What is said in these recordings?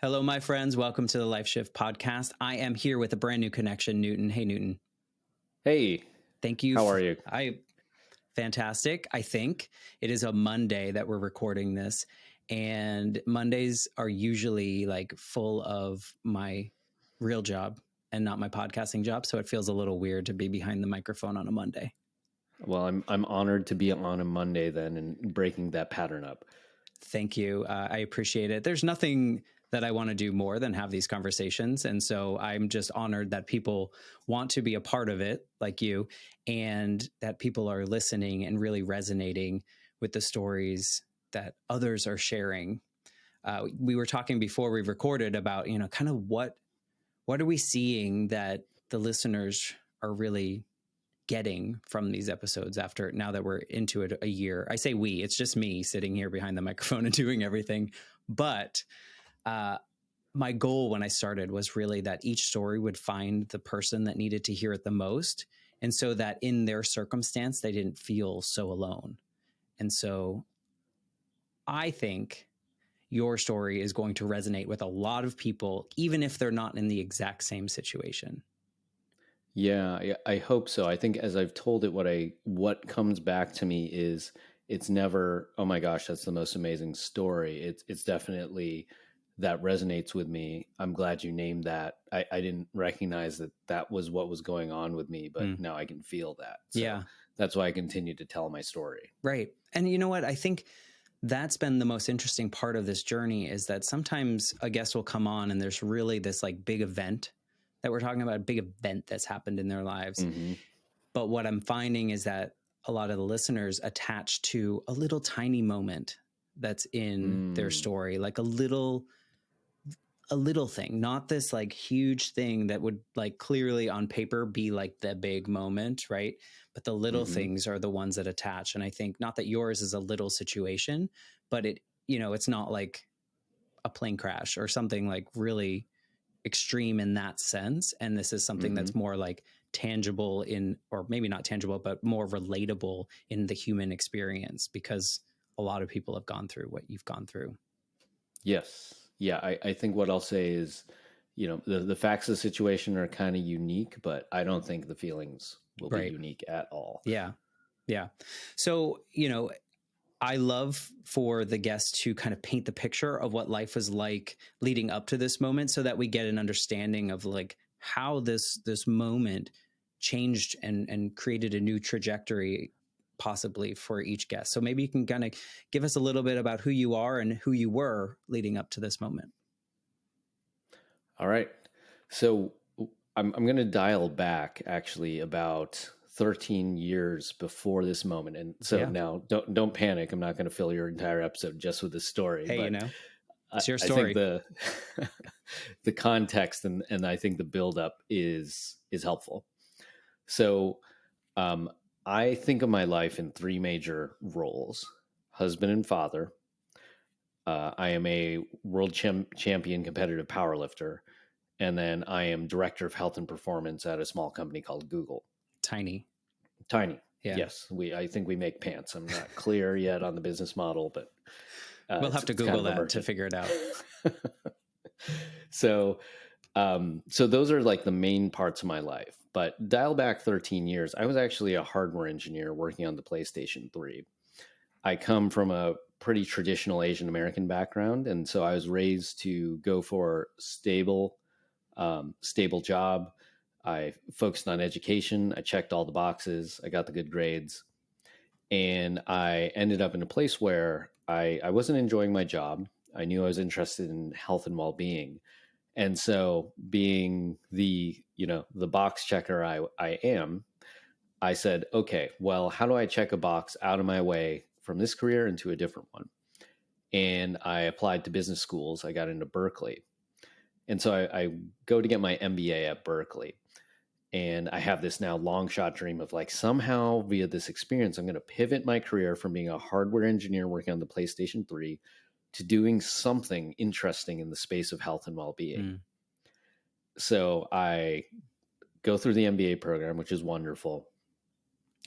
Hello, my friends. Welcome to the Life Shift podcast. I am here with a brand new connection, Newton. Hey, Newton. Hey. Thank you. How are you? Fantastic. I think it is a Monday that we're recording this, and Mondays are usually like full of my real job and not my podcasting job. So it feels a little weird to be behind the microphone on a Monday. Well, I'm honored to be on a Monday then and breaking that pattern up. Thank you. I appreciate it. There's nothing that I want to do more than have these conversations. And so I'm just honored that people want to be a part of it, like you, and that people are listening and really resonating with the stories that others are sharing. We were talking before we recorded about, kind of what are we seeing that the listeners are really getting from these episodes now that we're into it a year. I say we, it's just me sitting here behind the microphone and doing everything. But my goal when I started was really that each story would find the person that needed to hear it the most. And so that in their circumstance, they didn't feel so alone. And so I think your story is going to resonate with a lot of people, even if they're not in the exact same situation. Yeah, I hope so. I think as I've told it, what comes back to me is it's never, oh my gosh, that's the most amazing story. It's definitely that resonates with me. I'm glad you named that. I didn't recognize that was what was going on with me, but now I can feel that. So yeah. That's why I continue to tell my story. Right. And you know what? I think that's been the most interesting part of this journey is that sometimes a guest will come on and there's really this like big event that we're talking about, a big event that's happened in their lives. Mm-hmm. But what I'm finding is that a lot of the listeners attach to a little tiny moment that's in their story, like a little thing, not this like huge thing that would like clearly on paper be like the big moment, right? But the little things are the ones that attach. And I think not that yours is a little situation, but it's not like a plane crash or something like really extreme in that sense. And this is something that's more like tangible or maybe not tangible, but more relatable in the human experience because a lot of people have gone through what you've gone through. Yes. Yeah. I think what I'll say is, the facts of the situation are kind of unique, but I don't think the feelings will be unique at all. Yeah. Yeah. So, I love for the guests to kind of paint the picture of what life was like leading up to this moment so that we get an understanding of like how this moment changed and created a new trajectory possibly for each guest. So maybe you can kind of give us a little bit about who you are and who you were leading up to this moment. All right. So I'm going to dial back actually about 13 years before this moment. And so now don't panic. I'm not going to fill your entire episode just with this story. Hey, but it's your story. I think the context and I think the buildup is helpful. So I think of my life in three major roles: husband and father. I am a world champion competitive powerlifter. And then I am director of health and performance at a small company called Google. Tiny. Yeah. Yes. I think we make pants. I'm not clear yet on the business model, but we'll have to Google that to figure it out. So those are like the main parts of my life, but dial back 13 years. I was actually a hardware engineer working on the PlayStation 3. I come from a pretty traditional Asian American background. And so I was raised to go for stable job. I focused on education. I checked all the boxes. I got the good grades. And I ended up in a place where I wasn't enjoying my job. I knew I was interested in health and well-being. And so being the box checker I am, I said, okay, well, how do I check a box out of my way from this career into a different one? And I applied to business schools. I got into Berkeley. And so I go to get my MBA at Berkeley. And I have this now long shot dream of like somehow via this experience, I'm going to pivot my career from being a hardware engineer working on the PlayStation 3 to doing something interesting in the space of health and well-being. So I go through the MBA program, which is wonderful.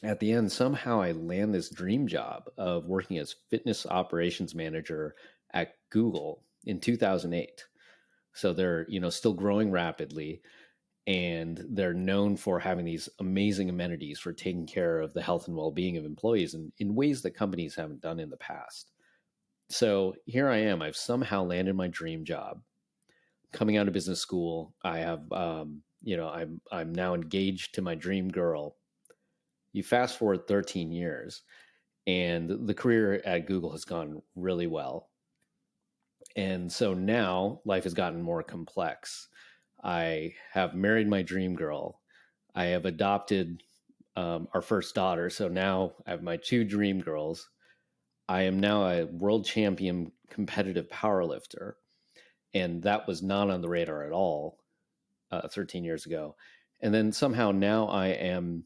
At the end, somehow I land this dream job of working as fitness operations manager at Google in 2008. So they're, still growing rapidly, and they're known for having these amazing amenities for taking care of the health and well-being of employees in ways that companies haven't done in the past. So here I am. I've somehow landed my dream job. Coming out of business school, I have, I'm now engaged to my dream girl. You fast forward 13 years, and the career at Google has gone really well. And so now life has gotten more complex. I have married my dream girl. I have adopted our first daughter. So now I have my two dream girls. I am now a world champion competitive powerlifter. And that was not on the radar at all 13 years ago. And then somehow now I am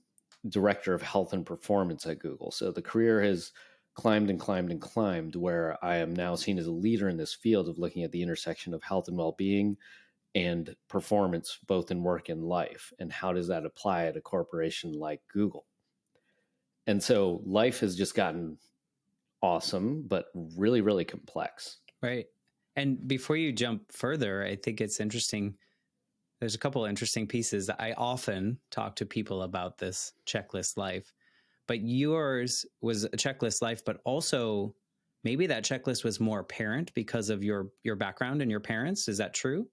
director of health and performance at Google. So the career has climbed and climbed and climbed, where I am now seen as a leader in this field of looking at the intersection of health and well-being and performance, both in work and life. And how does that apply at a corporation like Google? And so life has just gotten awesome, but really, really complex. Right. And before you jump further, I think it's interesting. There's a couple of interesting pieces. I often talk to people about this checklist life, but yours was a checklist life, but also maybe that checklist was more apparent because of your background and your parents. Is that true?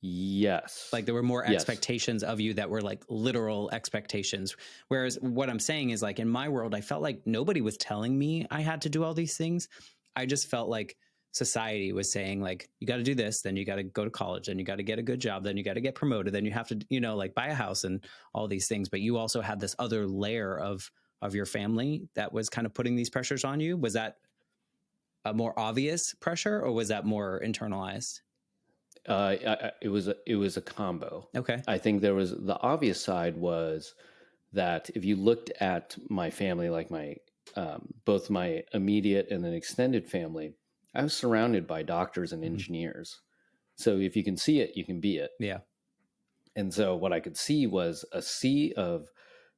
Yes. Like there were more expectations of you that were like literal expectations. Whereas what I'm saying is, like, in my world, I felt like nobody was telling me I had to do all these things. I just felt like society was saying, like, you got to do this, then you got to go to college, then you got to get a good job, then you got to get promoted, then you have to, like, buy a house and all these things. But you also had this other layer of your family that was kind of putting these pressures on you. Was that a more obvious pressure, or was that more internalized? It was a combo. Okay. I think there was the obvious side was that if you looked at my family, like my both my immediate and then extended family, I was surrounded by doctors and engineers. So if you can see it, you can be it. Yeah. And so what I could see was a sea of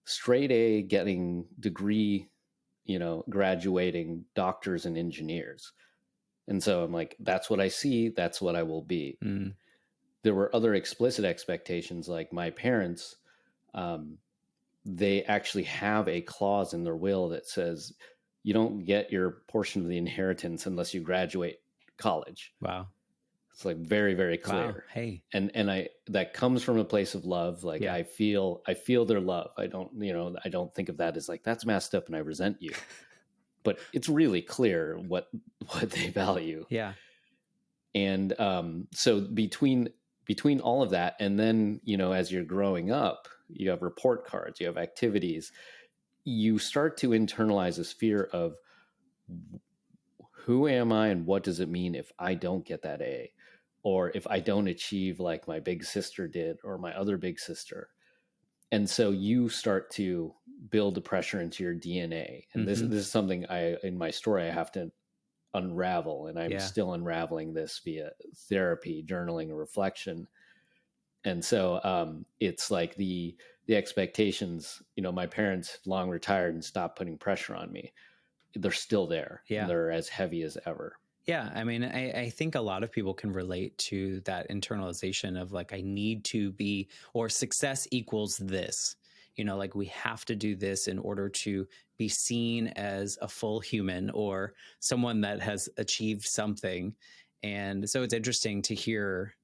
straight A getting degree, graduating doctors and engineers. And so I'm like, that's what I see. That's what I will be. Mm. There were other explicit expectations, like my parents, they actually have a clause in their will that says you don't get your portion of the inheritance unless you graduate college. Wow. It's like very, very clear. Wow. Hey. And that comes from a place of love. Like, yeah. I feel their love. I don't think of that as like, that's messed up and I resent you. But it's really clear what they value. Yeah. And so between all of that, and then, as you're growing up, you have report cards, you have activities, you start to internalize this fear of who am I and what does it mean if I don't get that A, or if I don't achieve like my big sister did or my other big sister. And so you start to build the pressure into your DNA. And this is something in my story, I have to unravel, and I'm still unraveling this via therapy, journaling, and reflection. And so it's like the expectations, my parents long retired and stopped putting pressure on me. They're still there. Yeah. They're as heavy as ever. Yeah. I mean, I think a lot of people can relate to that internalization of like, I need to be, or success equals this, like we have to do this in order to be seen as a full human or someone that has achieved something. And so it's interesting to hear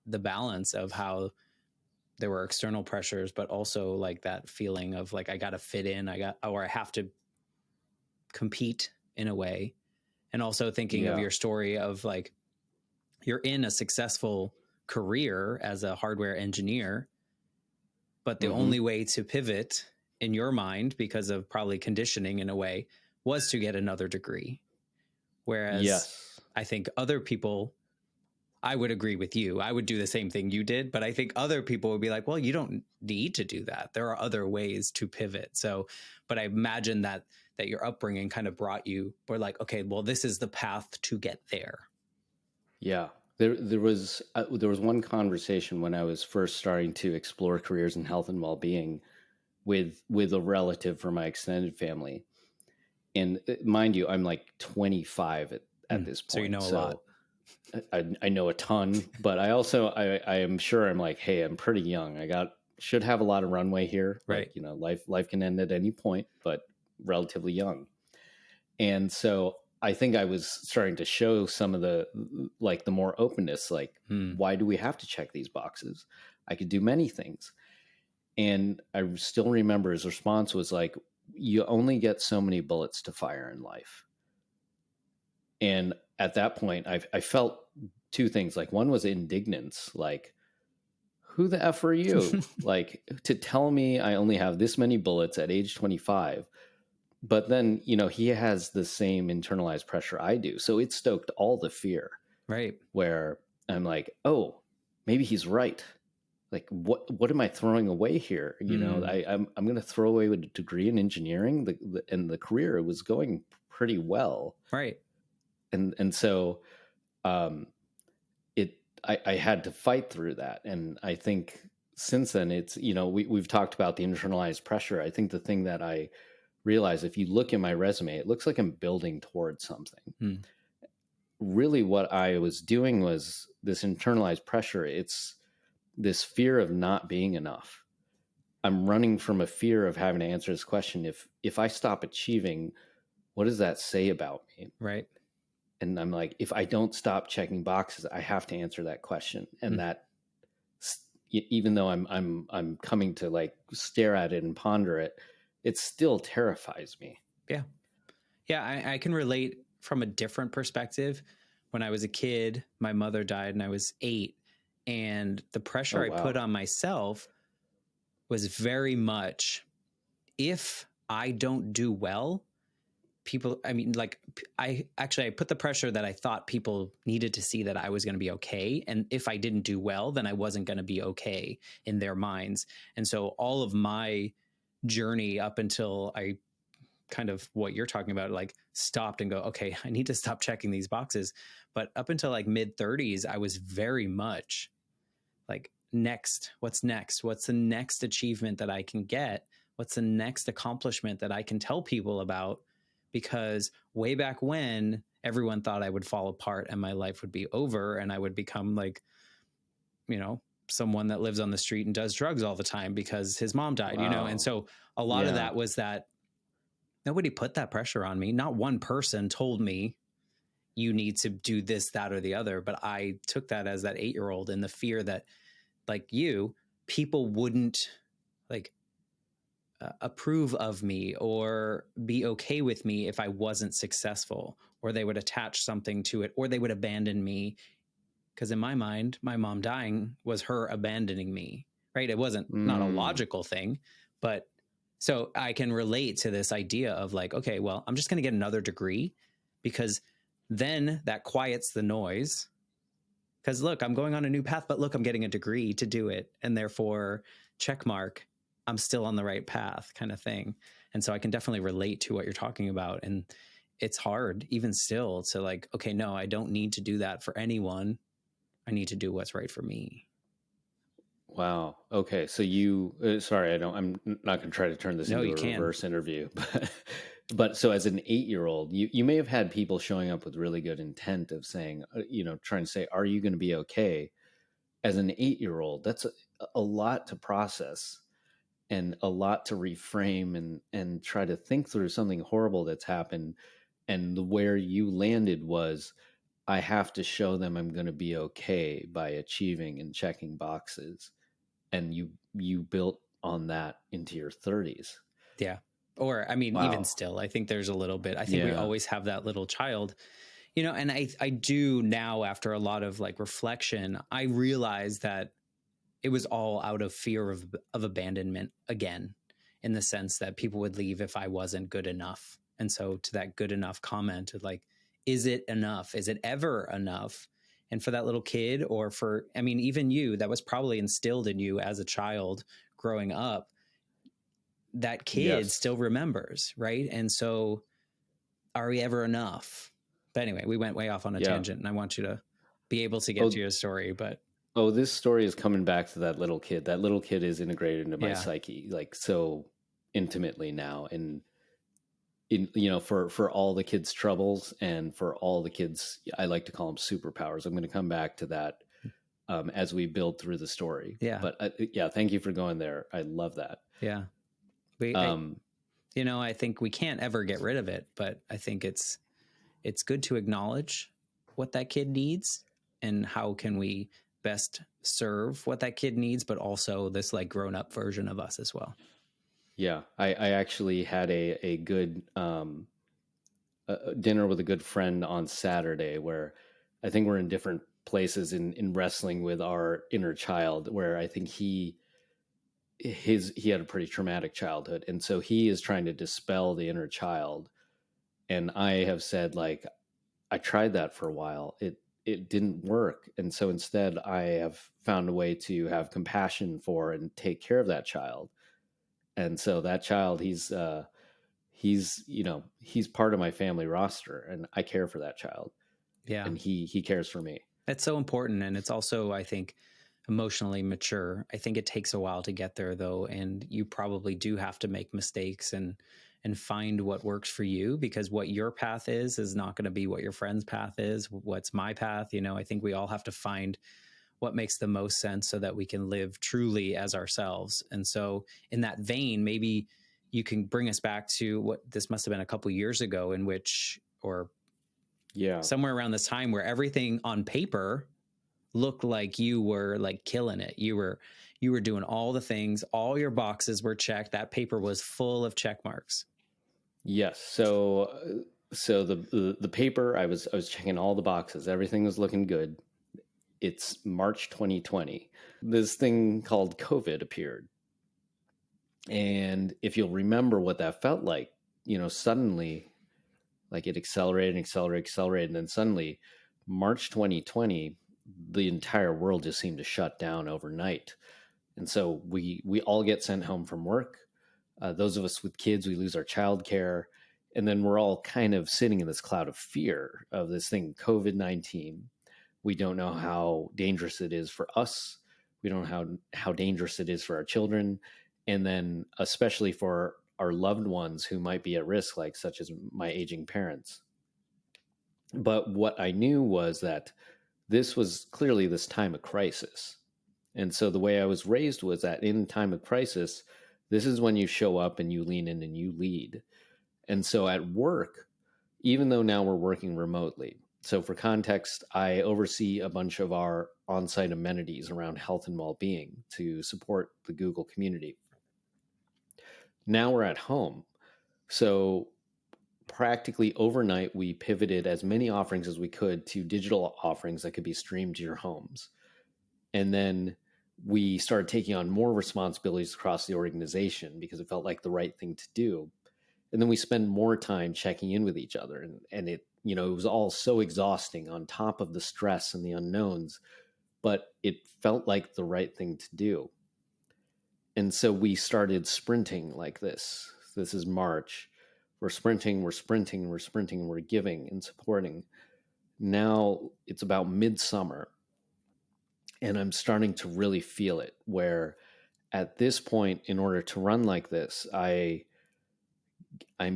the balance of how there were external pressures, but also like that feeling of like, I got to fit in, or I have to compete in a way. And also thinking of your story of like, you're in a successful career as a hardware engineer, but the only way to pivot in your mind, because of probably conditioning in a way, was to get another degree. Whereas I think other people, I would agree with you. I would do the same thing you did, but I think other people would be like, well, you don't need to do that. There are other ways to pivot. So, but I imagine that your upbringing kind of brought you, we're like, okay, well, this is the path to get there. Yeah. There was one conversation when I was first starting to explore careers in health and well-being with a relative from my extended family. And mind you, I'm like 25 at this point. So you know a lot. I know a ton, but I am sure I'm like, hey, I'm pretty young. Should have a lot of runway here. Right. Like, life can end at any point, but relatively young. And so I think I was starting to show some of the more openness, like, why do we have to check these boxes? I could do many things. And I still remember his response was like, you only get so many bullets to fire in life. And at that point, I felt two things. Like, one was indignance, like, who the F are you? Like, to tell me I only have this many bullets at age 25. But then, he has the same internalized pressure I do. So it stoked all the fear. Right. Where I'm like, oh, maybe he's right. Like, what am I throwing away here? I'm going to throw away a degree in engineering, and the career was going pretty well. Right. And so, I had to fight through that. And I think since then it's, we've talked about the internalized pressure. I think the thing that I realize, if you look at my resume, it looks like I'm building towards something. Really what I was doing was this internalized pressure. It's this fear of not being enough. I'm running from a fear of having to answer this question. If I stop achieving, what does that say about me? Right. And I'm like, if I don't stop checking boxes, I have to answer that question. And that, even though I'm coming to like stare at it and ponder it, it still terrifies me. Yeah. Yeah. I can relate from a different perspective. When I was a kid, my mother died and I was 8. And the pressure I put on myself was very much, if I don't do well, I put the pressure that I thought people needed to see that I was going to be okay. And if I didn't do well, then I wasn't going to be okay in their minds. And so all of my journey up until I kind of what you're talking about, like stopped and go, okay, I need to stop checking these boxes. But up until like mid 30s, I was very much like, next, what's next? What's the next achievement that I can get? What's the next accomplishment that I can tell people about? Because way back when, everyone thought I would fall apart and my life would be over and I would become like, someone that lives on the street and does drugs all the time because his mom died, And so a lot of that was that nobody put that pressure on me. Not one person told me you need to do this, that, or the other. But I took that as that 8-year-old and the fear that, like you, people wouldn't like approve of me or be okay with me if I wasn't successful, or they would attach something to it, or they would abandon me. Because in my mind, my mom dying was her abandoning me, right? It wasn't not a logical thing, but so I can relate to this idea of like, okay, well, I'm just going to get another degree because then that quiets the noise. Because look, I'm going on a new path, but look, I'm getting a degree to do it. And therefore, check mark, I'm still on the right path kind of thing. And so I can definitely relate to what you're talking about. And it's hard even still to like, okay, no, I don't need to do that for anyone. I need to do what's right for me. Wow. Okay. So sorry, I'm not going to try to turn this into a reverse interview, but so as an 8-year-old, you may have had people showing up with really good intent of saying, trying to say, are you going to be okay? As an 8-year-old, that's a lot to process and a lot to reframe and try to think through something horrible that's happened. And where you landed was, I have to show them I'm going to be okay by achieving and checking boxes. And you built on that into your 30s. Yeah. Or, I mean, even still, I think there's a little bit, I think we always have that little child, and I do now, after a lot of like reflection, I realize that it was all out of fear of abandonment again, in the sense that people would leave if I wasn't good enough. And so to that good enough comment of like, is it enough? Is it ever enough? And for that little kid, or for, I mean, even you, that was probably instilled in you as a child growing up, that kid still remembers, right? And so are we ever enough? But anyway, we went way off on a tangent, and I want you to be able to get to your story. But this story is coming back to that little kid. That little kid is integrated into my psyche, like so intimately now. And for all the kids' troubles and for all the kids, I like to call them superpowers. I'm going to come back to that as we build through the story. Yeah. But yeah, thank you for going there. I love that. Yeah. I think we can't ever get rid of it, but I think it's good to acknowledge what that kid needs and how can we best serve what that kid needs, but also this like grown up version of us as well. Yeah, I actually had a good dinner with a good friend on Saturday where I think we're in different places in wrestling with our inner child, where I think he had a pretty traumatic childhood, and so he is trying to dispel the inner child. And I have said, like, I tried that for a while. It didn't work. And so instead I have found a way to have compassion for and take care of that child. And so that child, he's part of my family roster, and I care for that child. Yeah. And he cares for me. It's so important. And it's also, I think, emotionally mature. I think it takes a while to get there though. And you probably do have to make mistakes and find what works for you, because what your path is not going to be what your friend's path is. What's my path? I think we all have to find what makes the most sense so that we can live truly as ourselves. And so in that vein, maybe you can bring us back to what this must have been a couple years ago, in which, or somewhere around this time, where everything on paper looked like you were like killing it. You were doing all the things, all your boxes were checked. That paper was full of check marks. Yes. So the paper, I was checking all the boxes. Everything was looking good. It's March 2020. This thing called COVID appeared. And if you'll remember what that felt like, suddenly, like, it accelerated. And then suddenly, March 2020, the entire world just seemed to shut down overnight. And so we all get sent home from work. Those of us with kids, we lose our childcare. And then we're all kind of sitting in this cloud of fear of this thing, COVID-19. We don't know how dangerous it is for us. We don't know how dangerous it is for our children. And then especially for our loved ones who might be at risk, like such as my aging parents. But what I knew was that this was clearly this time of crisis. And so the way I was raised was that in time of crisis, this is when you show up and you lean in and you lead. And so at work, even though now we're working remotely, so for context, I oversee a bunch of our on-site amenities around health and well-being to support the Google community. Now we're at home. So practically overnight, we pivoted as many offerings as we could to digital offerings that could be streamed to your homes. And then we started taking on more responsibilities across the organization because it felt like the right thing to do. And then we spend more time checking in with each other. And it was all so exhausting on top of the stress and the unknowns, but it felt like the right thing to do. And so we started sprinting like this. This is March. We're sprinting, we're giving and supporting. Now it's about midsummer. And I'm starting to really feel it, where at this point, in order to run like this, I'm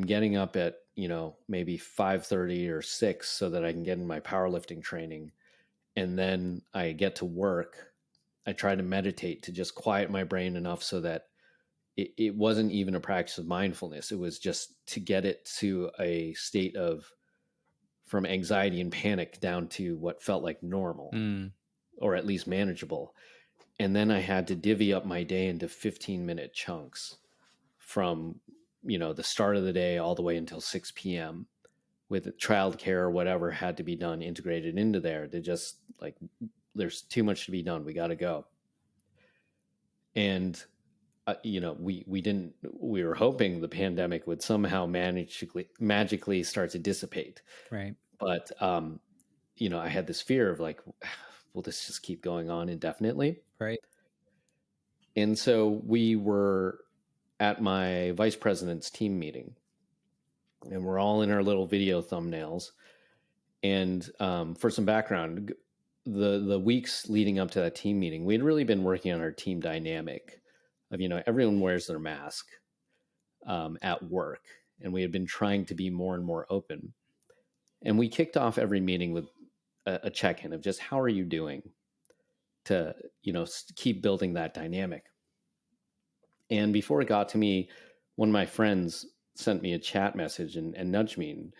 getting up at, maybe 5:30 or 6 so that I can get in my powerlifting training. And then I get to work. I try to meditate to just quiet my brain enough so that it wasn't even a practice of mindfulness. It was just to get it to a state from anxiety and panic down to what felt like normal, or at least manageable. And then I had to divvy up my day into 15-minute chunks from, the start of the day all the way until 6 p.m. with childcare or whatever had to be done integrated into there. To just like, there's too much to be done. We got to go. And, we were hoping the pandemic would somehow magically start to dissipate. Right. But, I had this fear of like, will this just keep going on indefinitely? Right. And so we were at my vice president's team meeting, and we're all in our little video thumbnails. And for some background, the weeks leading up to that team meeting, we'd really been working on our team dynamic of, everyone wears their mask at work. and we had been trying to be more and more open. And we kicked off every meeting with a check-in of just, how are you doing, to, keep building that dynamic. And before it got to me, one of my friends sent me a chat message and nudged me, and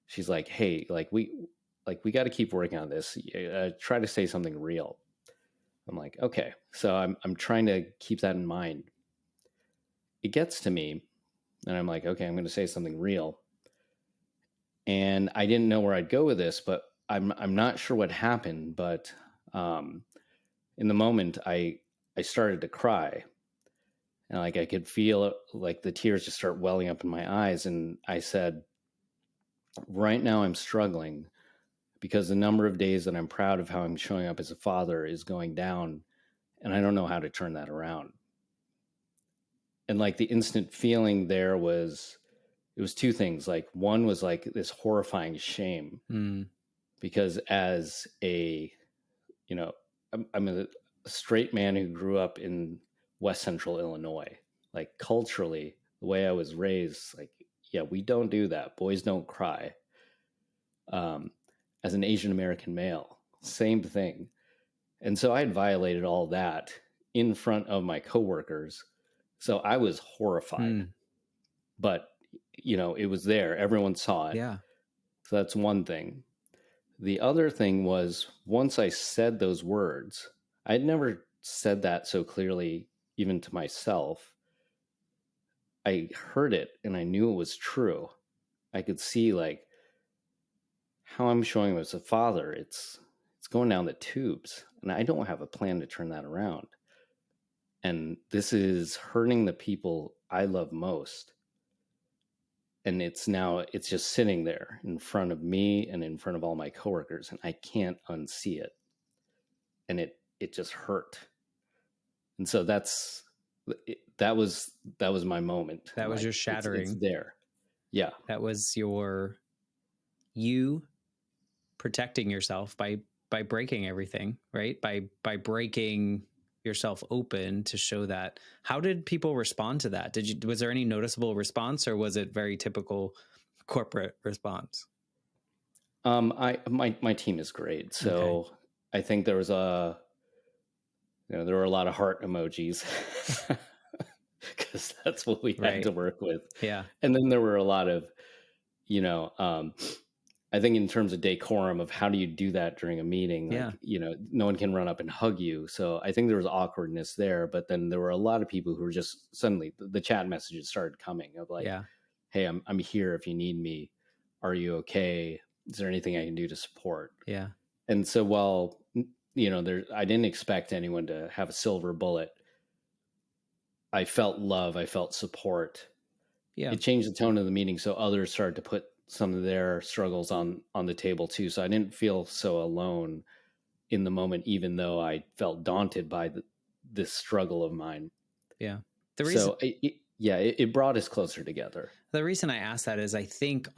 she's like, hey, we got to keep working on this. Try to say something real. I'm like, okay. So I'm trying to keep that in mind. It gets to me, and I'm like, okay, I'm going to say something real. And I didn't know where I'd go with this, but I'm not sure what happened. But in the moment, I started to cry, and like I could feel like the tears just start welling up in my eyes. And I said, right now I'm struggling because the number of days that I'm proud of how I'm showing up as a father is going down, and I don't know how to turn that around. And like the instant feeling there was, it was two things. Like, one was like this horrifying shame, because as a, I'm a straight man who grew up in West Central Illinois. Like, culturally, the way I was raised, like, yeah, we don't do that. Boys don't cry. As an Asian American male, same thing. And so I had violated all that in front of my coworkers. So I was horrified, but it was there. Everyone saw it. Yeah. So that's one thing. The other thing was, once I said those words, I'd never said that so clearly, even to myself. I heard it and I knew it was true. I could see like how I'm showing him as a father. It's going down the tubes, and I don't have a plan to turn that around. And this is hurting the people I love most. And it's just sitting there in front of me and in front of all my coworkers, and I can't unsee it. And it just hurt. And so that was my moment. That was like, your shattering. It's there. Yeah. That was you protecting yourself by breaking everything, right? By breaking yourself open to show that. How did people respond to that? Was there any noticeable response, or was it very typical corporate response? My team is great. So okay. I think there was there were a lot of heart emojis, because that's what we had to work with. Yeah. And then there were a lot of, I think in terms of decorum of how do you do that during a meeting, like, no one can run up and hug you. So I think there was awkwardness there, but then there were a lot of people who were just suddenly, the chat messages started coming of like, hey, I'm here if you need me. Are you okay? Is there anything I can do to support? Yeah. And so while, I didn't expect anyone to have a silver bullet, I felt love. I felt support. Yeah. It changed the tone of the meeting. So others started to put some of their struggles on the table too. So I didn't feel so alone in the moment, even though I felt daunted by this struggle of mine. Yeah. It brought us closer together. The reason I asked that is I think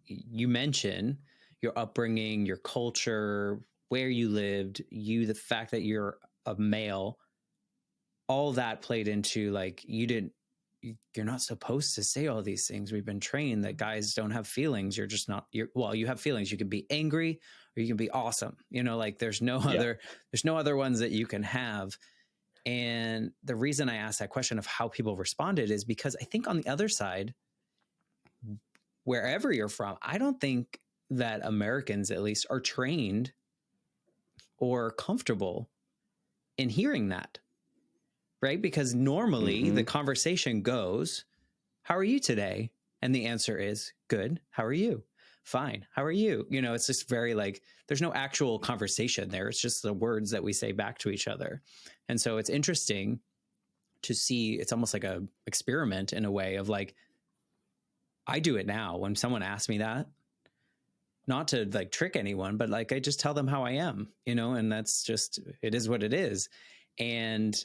you mentioned your upbringing, your culture, where you lived, the fact that you're a male, all that played into like, you're not supposed to say all these things. We've been trained that guys don't have feelings. You have feelings. You can be angry or you can be awesome. Like there's no other ones that you can have. And the reason I asked that question of how people responded is because I think on the other side, wherever you're from, I don't think that Americans at least are trained or comfortable in hearing that. Right? Because normally the conversation goes, how are you today? And the answer is good. How are you? Fine. How are you? It's just very like, there's no actual conversation there. It's just the words that we say back to each other. And so it's interesting to see, it's almost like a experiment in a way of like, I do it now when someone asks me that, not to like trick anyone, but like, I just tell them how I am, and that's just, it is what it is. And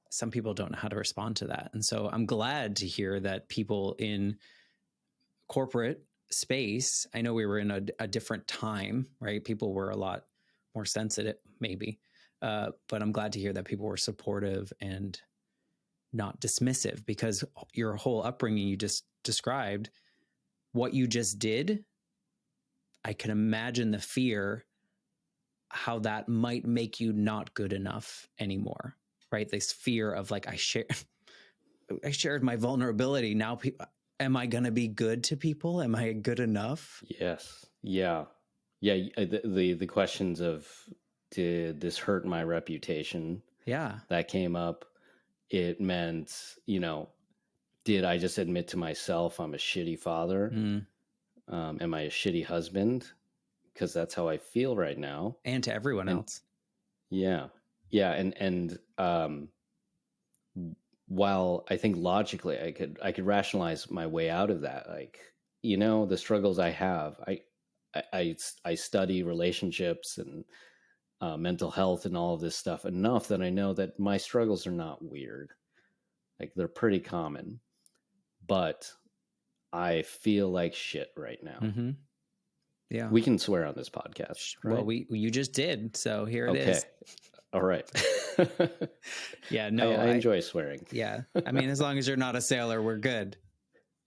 some people don't know how to respond to that. And so I'm glad to hear that people in corporate space, I know we were in a different time, right? People were a lot more sensitive, maybe. But I'm glad to hear that people were supportive and not dismissive, because your whole upbringing, you just described, what you just did, I can imagine the fear, how that might make you not good enough anymore, right? This fear of like, I shared my vulnerability. Now, am I going to be good to people? Am I good enough? Yes. Yeah. Yeah. The questions of, did this hurt my reputation? Yeah. That came up. It meant, did I just admit to myself I'm a shitty father? Am I a shitty husband? Because that's how I feel right now. And to everyone else. Yeah. Yeah. And while I think logically I could rationalize my way out of that, like, the struggles I have, I study relationships and mental health and all of this stuff enough that I know that my struggles are not weird. Like, they're pretty common, but I feel like shit right now. Mm-hmm. Yeah. We can swear on this podcast, right? Well, you just did. So here it is. All right. Yeah, no. I enjoy swearing. Yeah. I mean, as long as you're not a sailor, we're good.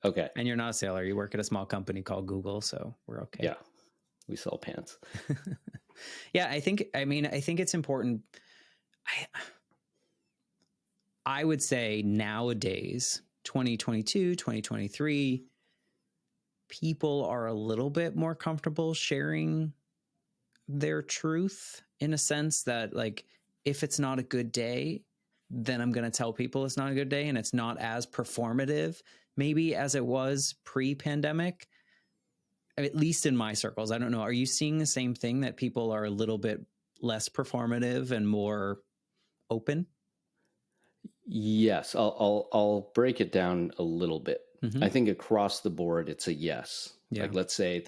Okay. And you're not a sailor. You work at a small company called Google, so we're okay. Yeah. We sell pants. Yeah, I think it's important. I would say nowadays, 2022, 2023, people are a little bit more comfortable sharing their truth, in a sense that, like, if it's not a good day, then I'm going to tell people it's not a good day, and it's not as performative maybe as it was pre-pandemic, at least in my circles. I don't know. Are you seeing the same thing, that people are a little bit less performative and more open? Yes, I'll break it down a little bit. Mm-hmm. I think across the board, it's a yes. Yeah. Like, let's say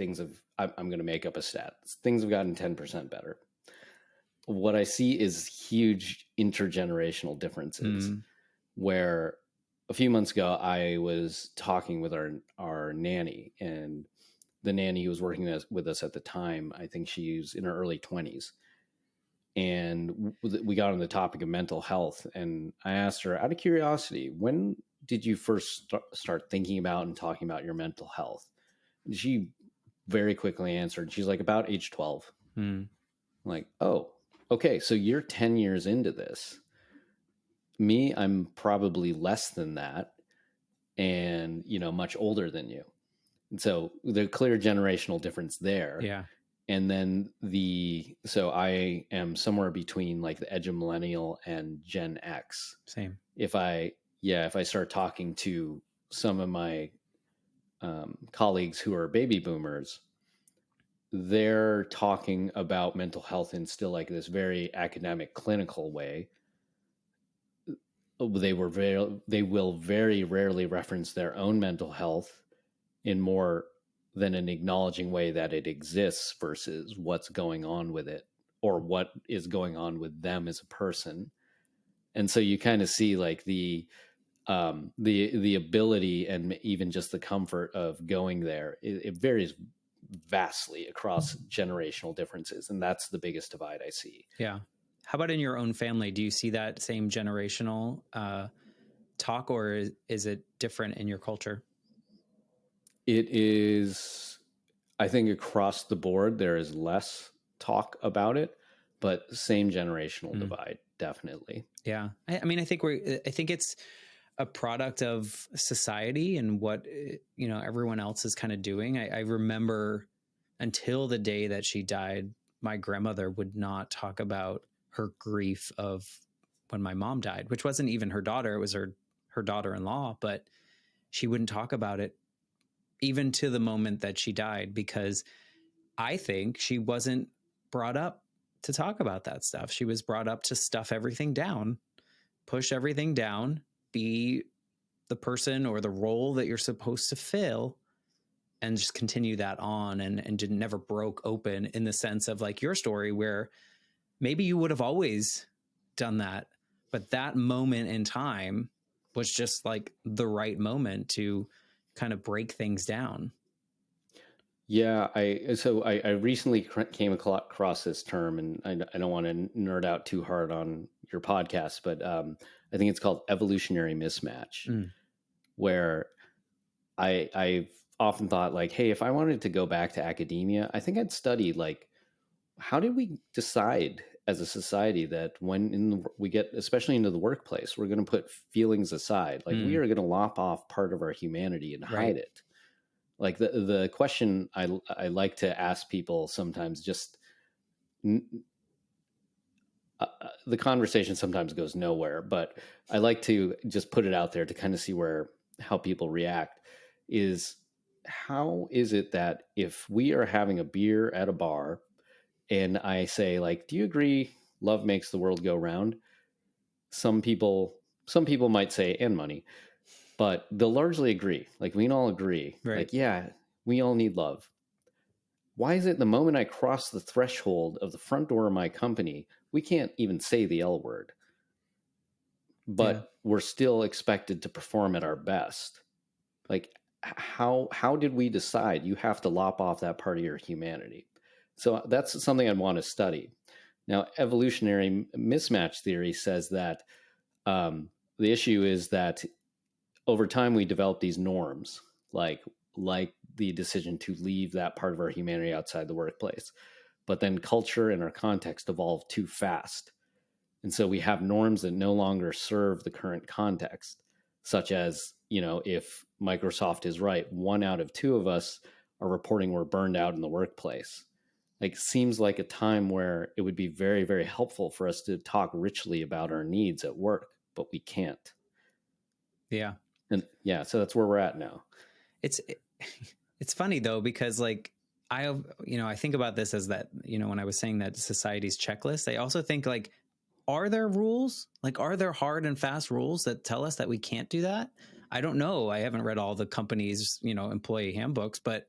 I'm going to make up a stat. Things have gotten 10% better. What I see is huge intergenerational differences, where a few months ago, I was talking with our nanny, and the nanny who was working with us at the time, I think she was in her early 20s. And we got on the topic of mental health, and I asked her, out of curiosity, when did you first start thinking about and talking about your mental health? And she very quickly answered. She's like, about age 12. I'm like, oh, okay. So you're 10 years into this. Me, I'm probably less than that, and, much older than you. And so the clear generational difference there. Yeah. And then so I am somewhere between like the edge of millennial and Gen X. Same. If I start talking to some of my colleagues who are baby boomers, they're talking about mental health in still like this very academic, clinical way. They will very rarely reference their own mental health in more than an acknowledging way that it exists versus what's going on with it, or what is going on with them as a person. And so you kind of see like the ability and even just the comfort of going there. It varies vastly across generational differences. And that's the biggest divide I see. Yeah. How about in your own family? Do you see that same generational talk, or is it different in your culture? It is, I think across the board, there is less talk about it, but same generational divide, definitely. Yeah. I think it's a product of society and what, everyone else is kind of doing. I remember until the day that she died, my grandmother would not talk about her grief of when my mom died, which wasn't even her daughter. It was her daughter-in-law, but she wouldn't talk about it even to the moment that she died, because I think she wasn't brought up to talk about that stuff. She was brought up to stuff everything down, push everything down, be the person or the role that you're supposed to fill, and just continue that on, and never broke open, in the sense of like your story, where maybe you would have always done that, but that moment in time was just like the right moment to kind of break things down. Yeah, I recently came across this term, and I don't want to nerd out too hard on your podcast, but I think it's called evolutionary mismatch, where I've often thought like, hey, if I wanted to go back to academia, I think I'd study like, how did we decide as a society that when we get especially into the workplace, we're going to put feelings aside, like we Mm, are going to lop off part of our humanity and right. hide it. Like the question I like to ask people sometimes, just the conversation sometimes goes nowhere, but I like to just put it out there to kind of see how people react. Is how is it that if we are having a beer at a bar and I say like, do you agree love makes the world go round? Some people some people might say and money, but they'll largely agree. Like we can all agree. Right. Like, yeah, we all need love. Why is it the moment I cross the threshold of the front door of my company, we can't even say the L word, Yeah. but we're still expected to perform at our best? Like how did we decide you have to lop off that part of your humanity? So that's something I'd want to study. Now, evolutionary mismatch theory says that um, the issue is that over time we develop these norms, like the decision to leave that part of our humanity outside the workplace. But then culture and our context evolve too fast. And so we have norms that no longer serve the current context, such as, if Microsoft is right, 1 out of 2 of us are reporting we're burned out in the workplace. Like, seems like a time where it would be very, very helpful for us to talk richly about our needs at work, but we can't. Yeah. And yeah, so that's where we're at now. It's it's funny though, because like I think about this as that, when I was saying that society's checklist, I also think like, are there rules? Like, are there hard and fast rules that tell us that we can't do that? I don't know. I haven't read all the company's, employee handbooks, but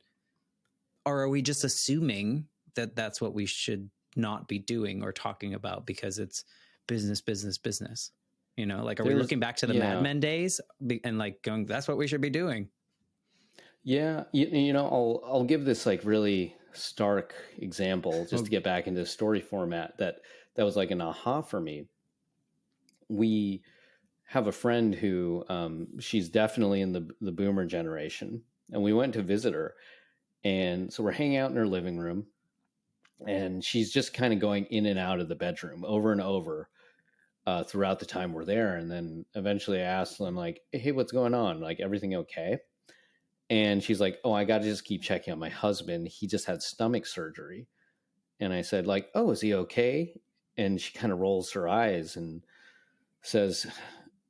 or are we just assuming that that's what we should not be doing or talking about because it's business, business, business? Like, are we There's looking back to the Mad yeah, Men days and like going, that's what we should be doing? yeah. I'll give this like really stark example just Oh, to get back into story format that was like an aha for me. We have a friend who she's definitely in the boomer generation, and we went to visit her, and so we're hanging out in her living room, and she's just kind of going in and out of the bedroom over and over throughout the time we're there. And then eventually I asked them like, hey, what's going on? Like, everything okay? And she's like, oh, I got to just keep checking on my husband. He just had stomach surgery. And I said like, oh, is he okay? And she kind of rolls her eyes and says,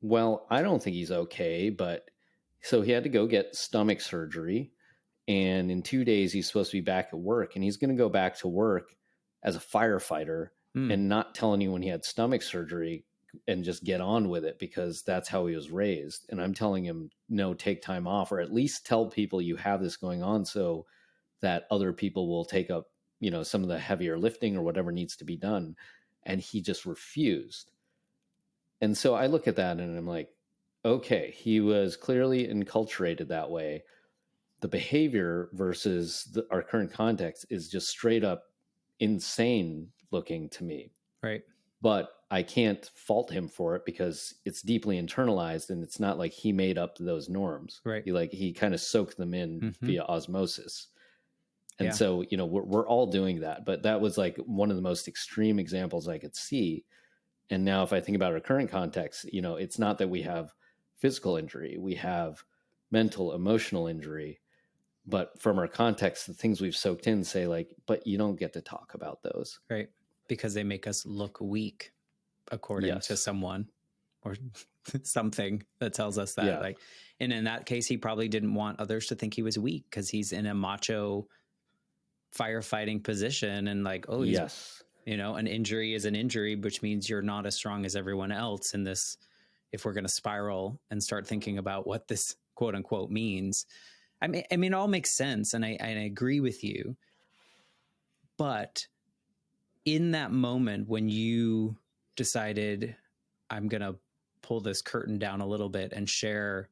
well, I don't think he's okay, but so he had to go get stomach surgery. And in 2 days, he's supposed to be back at work. And he's going to go back to work as a firefighter hmm. and not tell anyone he had stomach surgery and just get on with it because that's how he was raised. And I'm telling him, no, take time off, or at least tell people you have this going on so that other people will take up, some of the heavier lifting or whatever needs to be done. And he just refused. And so I look at that and I'm like, okay, he was clearly enculturated that way. The behavior versus our current context is just straight up insane looking to me. Right. But I can't fault him for it because it's deeply internalized, and it's not like he made up those norms. Right. He kind of soaked them in Mm-hmm. via osmosis. And Yeah. so, we're all doing that. But that was like one of the most extreme examples I could see. And now, if I think about our current context, it's not that we have physical injury, we have mental, emotional injury. But from our context, the things we've soaked in say, like, but you don't get to talk about those. Right. Because they make us look weak, according to Yes. someone or something that tells us that. Yeah. Like, and in that case, he probably didn't want others to think he was weak because he's in a macho firefighting position. And like, oh, he's, Yes. an injury is an injury, which means you're not as strong as everyone else in this. If we're going to spiral and start thinking about what this quote unquote means, it all makes sense. And I agree with you. But in that moment when you decided, I'm going to pull this curtain down a little bit and share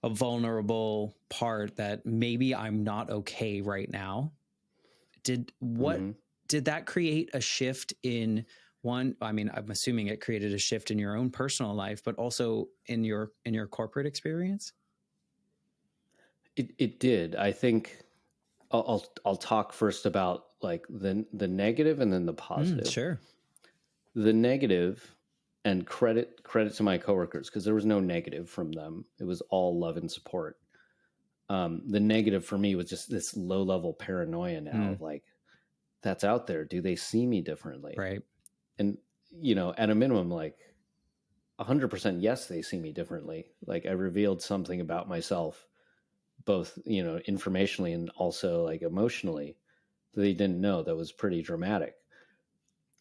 a vulnerable part that maybe I'm not okay right now, Mm-hmm. did that create a shift in one? I mean, I'm assuming it created a shift in your own personal life, but also in your corporate experience. It did. I think I'll talk first about like the negative and then the positive. Sure. The negative, and credit to my coworkers, because there was no negative from them. It was all love and support. The negative for me was just this low level paranoia now of like, that's out there. Do they see me differently? Right. And, at a minimum, like 100% yes, they see me differently. Like I revealed something about myself, both, informationally and also like emotionally, that they didn't know, that was pretty dramatic.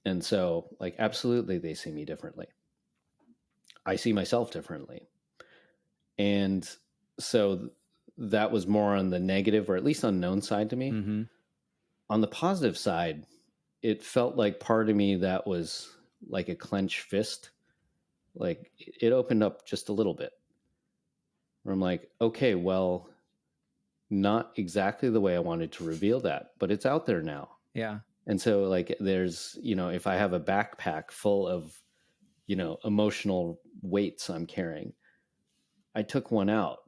And so, like, absolutely, they see me differently. I see myself differently. And so that was more on the negative, or at least unknown side to me. Mm-hmm. On the positive side, it felt like part of me that was like a clenched fist. Like it opened up just a little bit. Where I'm like, okay, well, not exactly the way I wanted to reveal that, but it's out there now. Yeah. And so, like, there's, if I have a backpack full of, emotional weights I'm carrying, I took one out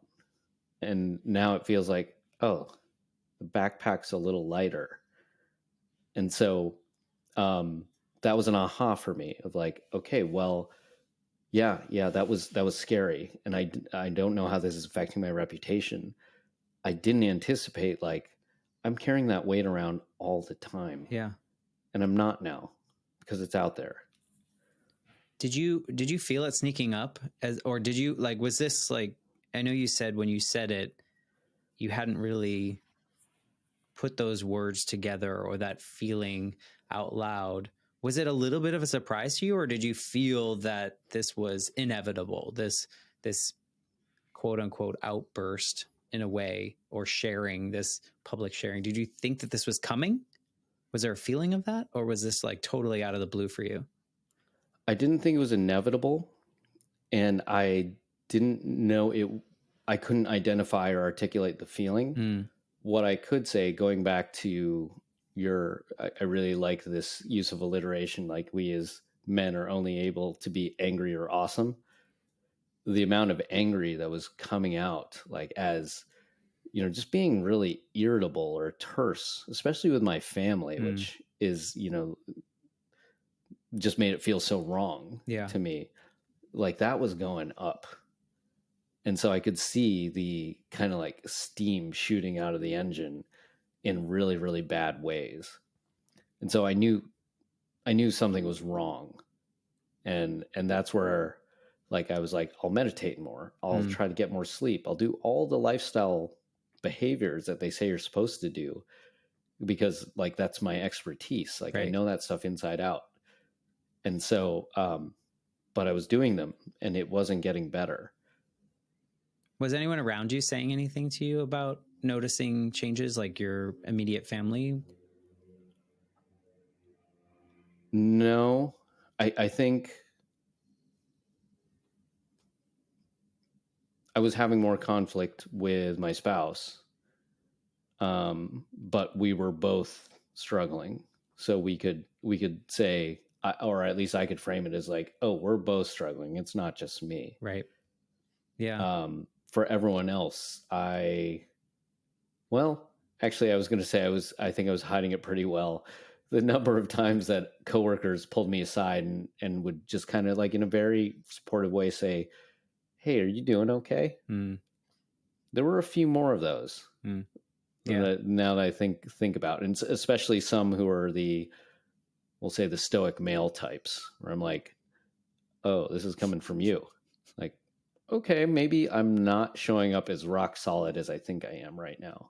and now it feels like, oh, the backpack's a little lighter. And so that was an aha for me of like, okay, well, yeah, that was scary. And I don't know how this is affecting my reputation. I didn't anticipate, like, I'm carrying that weight around all the time. Yeah. And I'm not now because it's out there. Did you feel it sneaking up or did you like, was this like, I know you said when you said it, you hadn't really put those words together or that feeling out loud. Was it a little bit of a surprise to you, or did you feel that this was inevitable, this quote unquote outburst in a way, or sharing, this public sharing? Did you think that this was coming? Was there a feeling of that, or was this like totally out of the blue for you? I didn't think it was inevitable, and I didn't know it. I couldn't identify or articulate the feeling. What I could say, going back to I really like this use of alliteration, like we as men are only able to be angry or awesome. The amount of angry that was coming out, like as, just being really irritable or terse, especially with my family, which is, just made it feel so wrong to me. Like that was going up. And so I could see the kind of like steam shooting out of the engine in really, really bad ways. And so I knew something was wrong. And that's where, like, I was like, I'll meditate more. I'll try to get more sleep. I'll do all the lifestyle behaviors that they say you're supposed to do, because like, that's my expertise. Like I know that stuff inside out. And so, but I was doing them and it wasn't getting better. Was anyone around you saying anything to you about noticing changes, like your immediate family? No, I think I was having more conflict with my spouse, but we were both struggling. So we could say, or at least I could frame it as like, oh, we're both struggling. It's not just me. Right. Yeah. For everyone else, well, actually, I was going to say I think I was hiding it pretty well. The number of times that coworkers pulled me aside and would just kind of like in a very supportive way say, hey, are you doing okay? There were a few more of those. Yeah. Now that I think about it, and especially some who are we'll say the stoic male types, where I'm like, oh, this is coming from you. Like, okay, maybe I'm not showing up as rock solid as I think I am right now.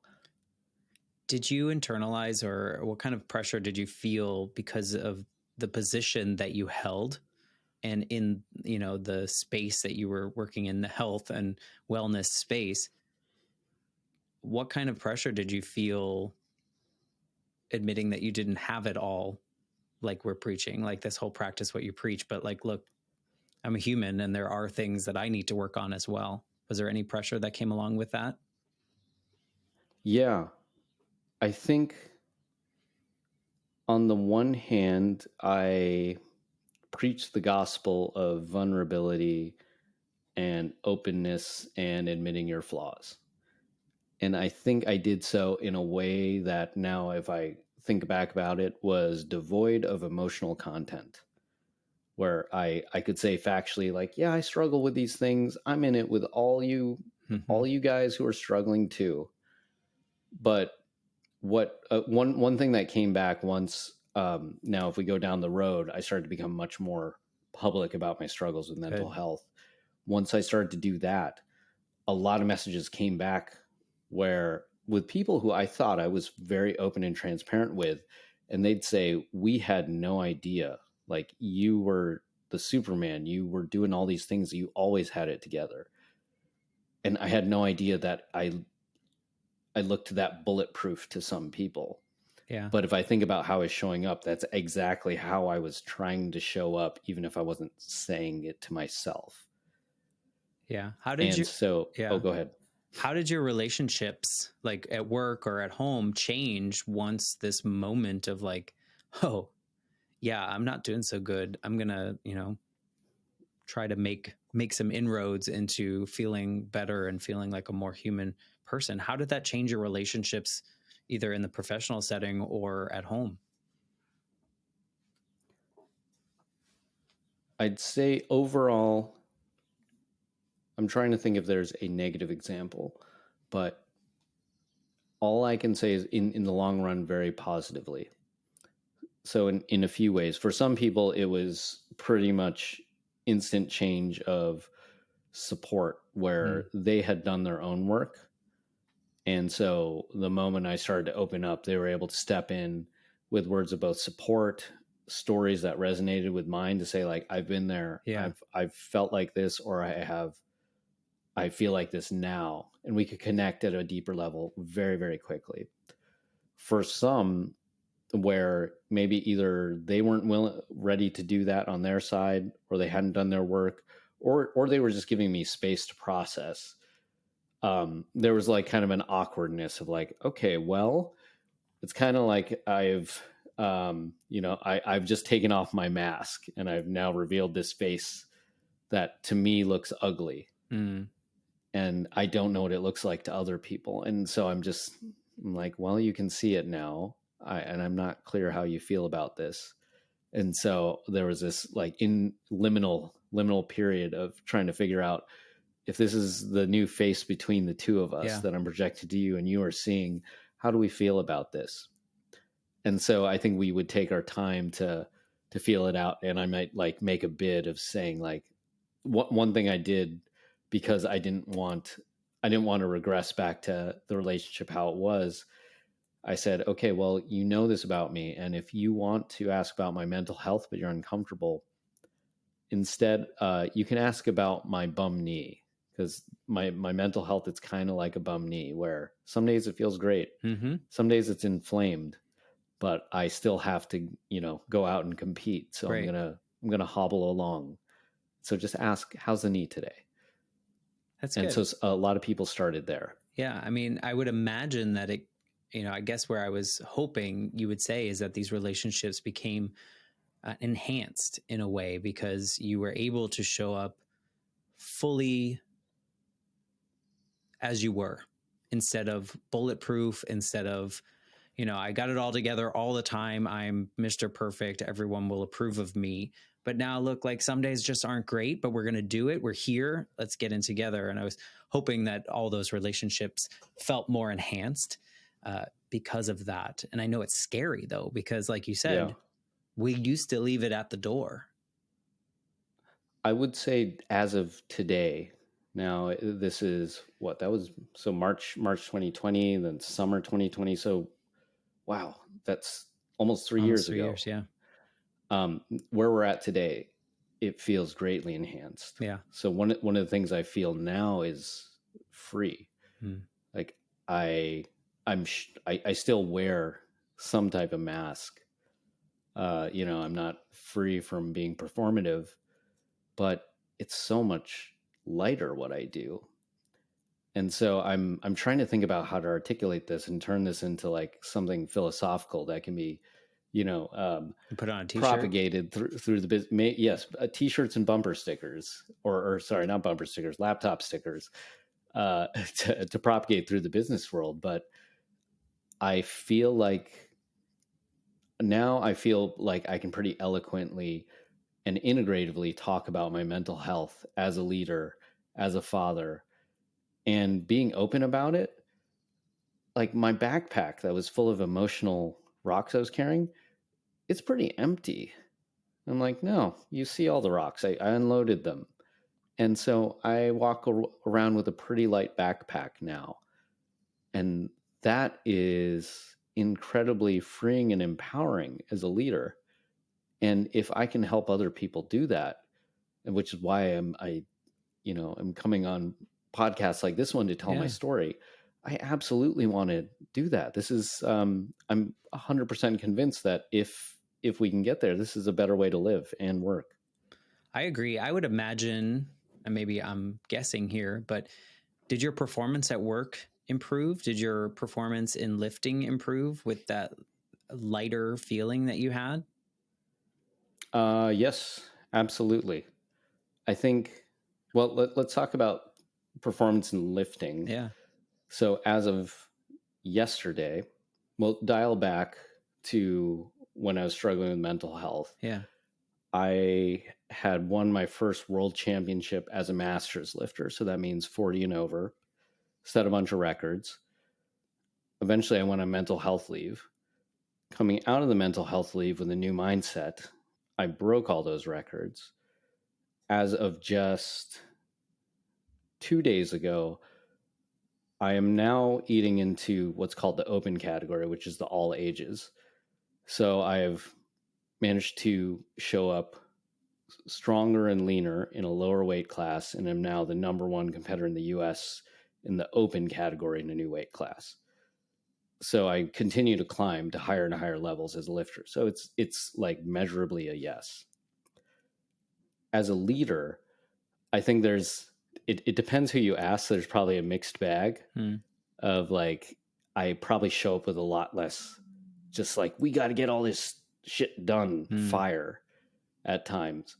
Did you internalize, or what kind of pressure did you feel because of the position that you held and in, the space that you were working in, the health and wellness space? What kind of pressure did you feel admitting that you didn't have it all, like we're preaching, like this whole practice what you preach, but like, look, I'm a human and there are things that I need to work on as well. Was there any pressure that came along with that? Yeah. I think on the one hand, I preach the gospel of vulnerability and openness and admitting your flaws. And I think I did so in a way that now, if I think back about it, was devoid of emotional content, where I could say factually, like, yeah, I struggle with these things. I'm in it with all you guys who are struggling too. But what one thing that came back once, now if we go down the road, I started to become much more public about my struggles with mental Good. health. Once I started to do that, a lot of messages came back where, with people who I thought I was very open and transparent with, and they'd say, we had no idea, like, you were the Superman, you were doing all these things, you always had it together. And I had no idea that I looked that bulletproof to some people. Yeah. But if I think about how I was showing up, that's exactly how I was trying to show up, even if I wasn't saying it to myself. Yeah. How did And you, so, oh, yeah. go ahead. How did your relationships, like at work or at home, change once this moment of like, oh, yeah, I'm not doing so good. I'm going to, try to make some inroads into feeling better and feeling like a more human person. How did that change your relationships, either in the professional setting or at home? I'd say overall, I'm trying to think if there's a negative example, but all I can say is, in the long run, very positively. So in a few ways, for some people, it was pretty much instant change of support where they had done their own work. And so the moment I started to open up, they were able to step in with words of both support, stories that resonated with mine, to say, like, I've been there, Yeah. I've felt like this, or I feel like this now. And we could connect at a deeper level very, very quickly. For some, where maybe either they weren't ready to do that on their side, or they hadn't done their work, or they were just giving me space to process, there was like kind of an awkwardness of like, okay, well, it's kind of like I've just taken off my mask and I've now revealed this face that to me looks ugly. Mm. And I don't know what it looks like to other people. And so I'm like, well, you can see it now. And I'm not clear how you feel about this. And so there was this like in liminal period of trying to figure out if this is the new face between the two of us that I'm projected to you and you are seeing, how do we feel about this? And so I think we would take our time to feel it out. And I might like make a bid of saying, like, one thing I did, because I didn't want to regress back to the relationship how it was. I said, okay, well, you know this about me, and if you want to ask about my mental health but you're uncomfortable, instead you can ask about my bum knee, because my mental health, it's kind of like a bum knee, where some days it feels great, some days it's inflamed, but I still have to go out and compete, so Right. I'm gonna hobble along. So just ask, how's the knee today? That's And good. so a lot of people started there. Yeah. I mean, I would imagine that it, I guess where I was hoping you would say is that these relationships became enhanced in a way because you were able to show up fully as you were, instead of bulletproof, instead of, I got it all together all the time, I'm Mr. Perfect, everyone will approve of me. But now look, like some days just aren't great, but we're going to do it. We're here. Let's get in together. And I was hoping that all those relationships felt more enhanced because of that. And I know it's scary though, because like you said, we used to leave it at the door. I would say as of today, now this is what that was. So March 2020, then summer 2020. So wow, that's almost 3 years ago. Yeah. Where we're at today, it feels greatly enhanced. Yeah. So one of the things I feel now is free. Like I still wear some type of mask. I'm not free from being performative, but it's so much lighter what I do. And so I'm trying to think about how to articulate this and turn this into like something philosophical that can be, Put on a t-shirt, propagated through the business. Yes, t-shirts and bumper stickers, or sorry, not bumper stickers, laptop stickers. to propagate through the business world. But I feel like now I feel like I can pretty eloquently and integratively talk about my mental health as a leader, as a father, and being open about it. Like my backpack that was full of emotional rocks I was carrying, it's pretty empty. I'm like, no, you see all the rocks. I unloaded them. And so I walk around with a pretty light backpack now. And that is incredibly freeing and empowering as a leader. And if I can help other people do that, and which is why I'm coming on podcasts like this one to tell my story. I absolutely want to do that. This is I'm 100% convinced that if we can get there, this is a better way to live and work. I agree. I would imagine, and maybe I'm guessing here, but did your performance at work improve? Did your performance in lifting improve with that lighter feeling that you had? Yes, absolutely. I think, well, let's talk about performance in lifting. Yeah. So as of yesterday, we'll dial back to when I was struggling with mental health. Yeah. I had won my first world championship as a master's lifter. So that means 40 and over, set a bunch of records. Eventually, I went on mental health leave. Coming out of the mental health leave with a new mindset, I broke all those records. As of just 2 days ago, I am now eating into what's called the open category, which is the all ages. So I have managed to show up stronger and leaner in a lower weight class, and am now the number one competitor in the US in the open category in a new weight class. So I continue to climb to higher and higher levels as a lifter. So it's like measurably a yes. As a leader, I think it depends who you ask. There's probably a mixed bag of like, I probably show up with a lot less just like, we got to get all this shit done, fire at times.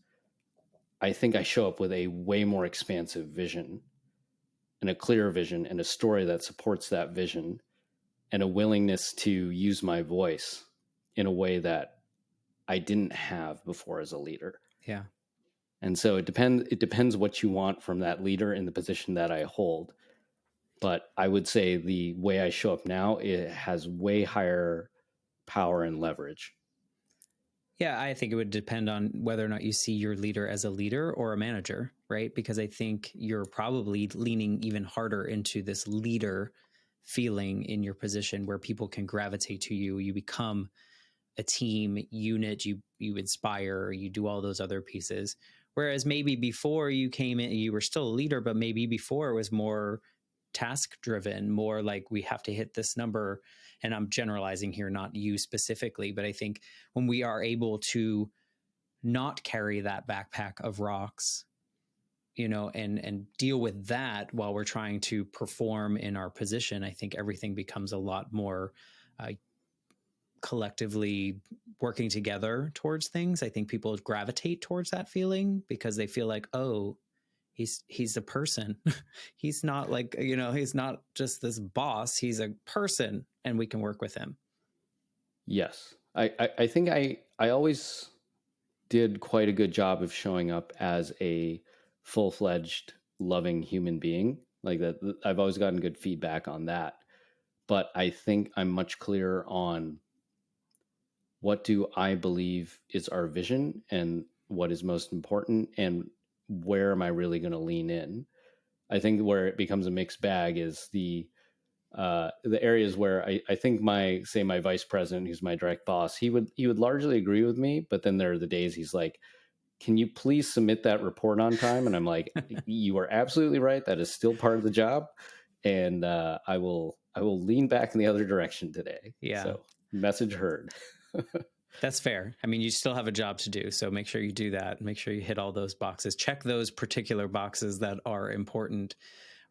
I think I show up with a way more expansive vision and a clear vision and a story that supports that vision and a willingness to use my voice in a way that I didn't have before as a leader. Yeah. And so it depends what you want from that leader in the position that I hold. But I would say the way I show up now, it has way higher power and leverage. Yeah, I think it would depend on whether or not you see your leader as a leader or a manager, right? Because I think you're probably leaning even harder into this leader feeling in your position where people can gravitate to you. You become a team unit, you inspire, you do all those other pieces. Whereas maybe before you came in, you were still a leader, but maybe before it was more task driven, more like we have to hit this number. And I'm generalizing here, not you specifically, but I think when we are able to not carry that backpack of rocks, and deal with that while we're trying to perform in our position, I think everything becomes a lot more collectively working together towards things. I think people gravitate towards that feeling because they feel like, oh, he's a person. He's not like, he's not just this boss. He's a person and we can work with him. Yes. I think I always did quite a good job of showing up as a full-fledged loving human being. Like that, I've always gotten good feedback on that. But I think I'm much clearer on what do I believe is our vision and what is most important and where am I really going to lean in. I think where it becomes a mixed bag is the areas where I think my vice president, who's my direct boss, he would largely agree with me, but then there are the days he's like, can you please submit that report on time? And I'm like, you are absolutely right. That is still part of the job. And I will lean back in the other direction today. Yeah. So message heard. That's fair. I mean, you still have a job to do. So make sure you do that. Make sure you hit all those boxes. Check those particular boxes that are important.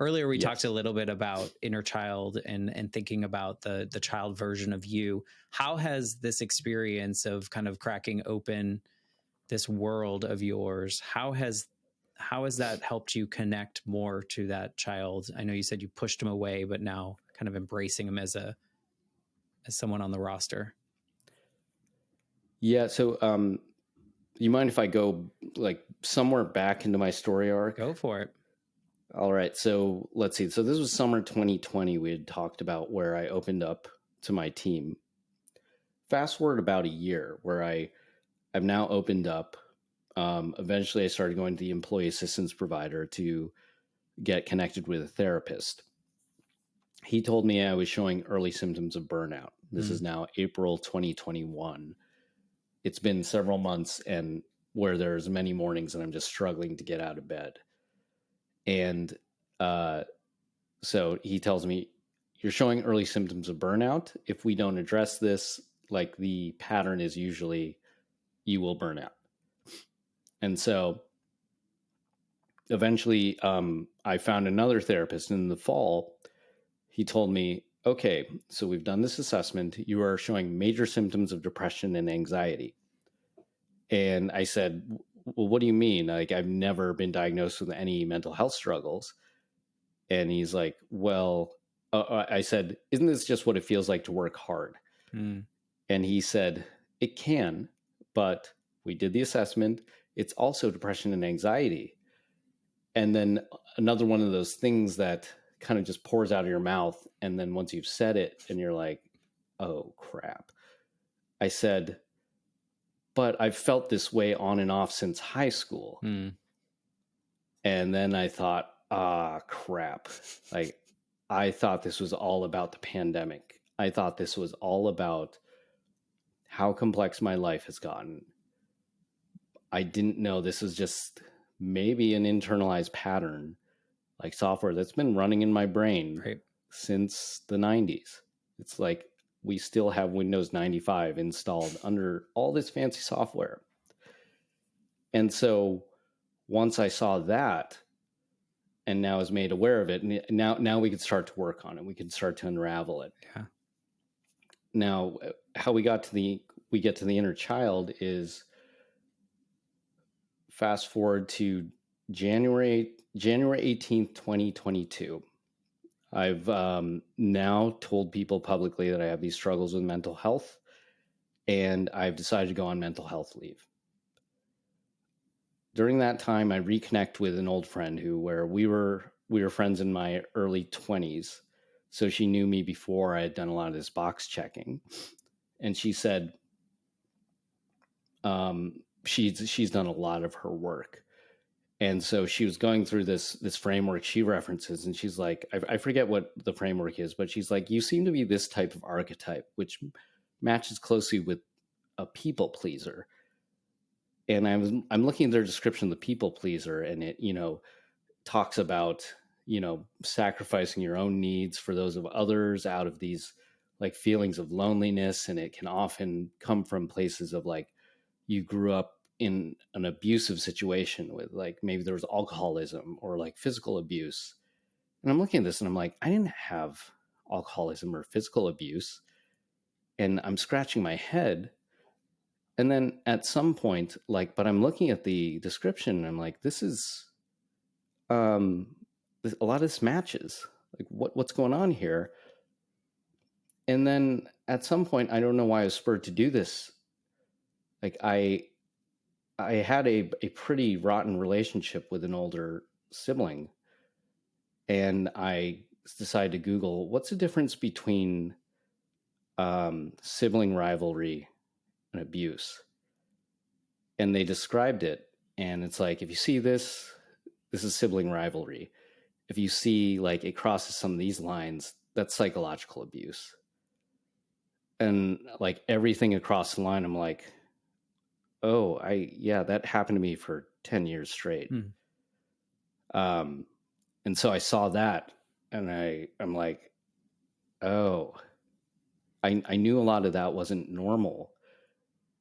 Earlier, we talked a little bit about inner child and thinking about the child version of you. How has this experience of kind of cracking open this world of yours, how has how has that helped you connect more to that child? I know you said you pushed him away, but now kind of embracing him as someone on the roster. Yeah. So, you mind if I go like somewhere back into my story arc? Go for it. All right. So let's see. So this was summer 2020. We had talked about where I opened up to my team. Fast forward about a year where I've now opened up. Eventually I started going to the employee assistance provider to get connected with a therapist. He told me I was showing early symptoms of burnout. This is now April 2021. It's been several months, and where there's many mornings and I'm just struggling to get out of bed. And so he tells me, you're showing early symptoms of burnout. If we don't address this, like the pattern is usually you will burn out. And so eventually I found another therapist in the fall. He told me, okay, so we've done this assessment. You are showing major symptoms of depression and anxiety. And I said, well, what do you mean? Like, I've never been diagnosed with any mental health struggles. And he's like, well, I said, isn't this just what it feels like to work hard? And he said, it can, but we did the assessment. It's also depression and anxiety. And then another one of those things that kind of just pours out of your mouth. And then once you've said it and you're like, oh, crap. I said, but I've felt this way on and off since high school. And then I thought, crap. Like, I thought this was all about the pandemic. I thought this was all about how complex my life has gotten. I didn't know this was just maybe an internalized pattern, like software that's been running in my brain since the 90s. It's like we still have Windows 95 installed under all this fancy software. And so once I saw that and now is made aware of it, now we can start to work on it. We can start to unravel it. Yeah. Now, how we get to the inner child is fast forward to January 18th, 2022. I've now told people publicly that I have these struggles with mental health, and I've decided to go on mental health leave. During that time, I reconnect with an old friend where we were friends in my early 20s. So she knew me before I had done a lot of this box checking. And she said, she's done a lot of her work. And so she was going through this framework she references, and she's like, I forget what the framework is, but she's like, you seem to be this type of archetype, which matches closely with a people pleaser. And I'm looking at their description of the people pleaser, and it, talks about, sacrificing your own needs for those of others out of these like feelings of loneliness. And it can often come from places of like, you grew up in an abusive situation with like, maybe there was alcoholism or like physical abuse. And I'm looking at this and I'm like, I didn't have alcoholism or physical abuse. And I'm scratching my head. And then at some point, like, but I'm looking at the description and I'm like, this is, a lot of this matches. Like, what's going on here? And then at some point, I don't know why I was spurred to do this. Like, I had a pretty rotten relationship with an older sibling. And I decided to Google, what's the difference between sibling rivalry and abuse? And they described it. And it's like, if you see this is sibling rivalry. If you see like it crosses some of these lines, that's psychological abuse. And like everything across the line, I'm like, oh, that happened to me for 10 years straight. And so I saw that and I'm like, oh, I knew a lot of that wasn't normal,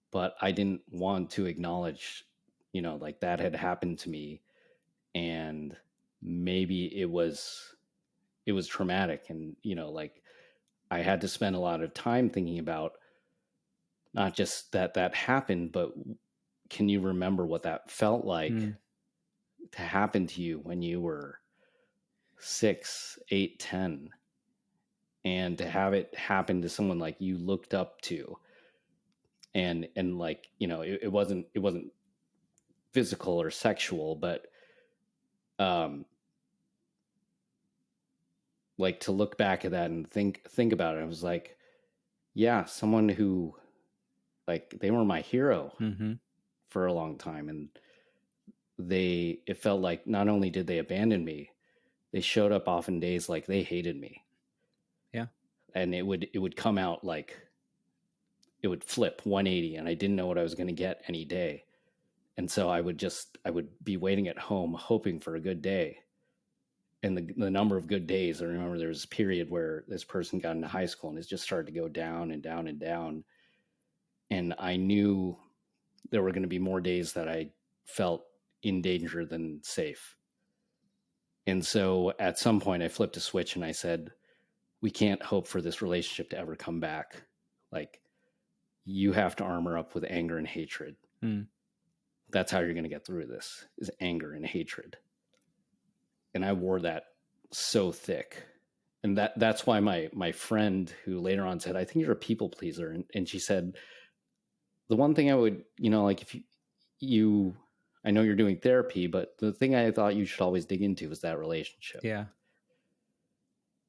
but I didn't want to acknowledge, like that had happened to me, and maybe it was traumatic. And, like I had to spend a lot of time thinking about not just that happened, but can you remember what that felt like? to happen to you when you were 6, 8, 10, and to have it happen to someone like you looked up to, and like, you know, it wasn't physical or sexual, but um like, to look back at that and think about it, I was like, yeah, someone who, like, they were my hero Mm-hmm. for a long time, and it felt like not only did they abandon me, they showed up often days like they hated me. Yeah. And it would come out like it would flip 180, and I didn't know what I was going to get any day. And so I would be waiting at home hoping for a good day. And the number of good days, I remember there was a period where this person got into high school and it just started to go down and down and down. And I knew there were going to be more days that I felt in danger than safe. And so at some point I flipped a switch and I said, we can't hope for this relationship to ever come back. Like, you have to armor up with anger and hatred. Mm. That's how you're going to get through this, is anger and hatred. And I wore that so thick. And that's why my friend, who later on said, I think you're a people pleaser. And she said, the one thing I would, you know, like, if you I know you're doing therapy, but the thing I thought you should always dig into is that relationship. Yeah.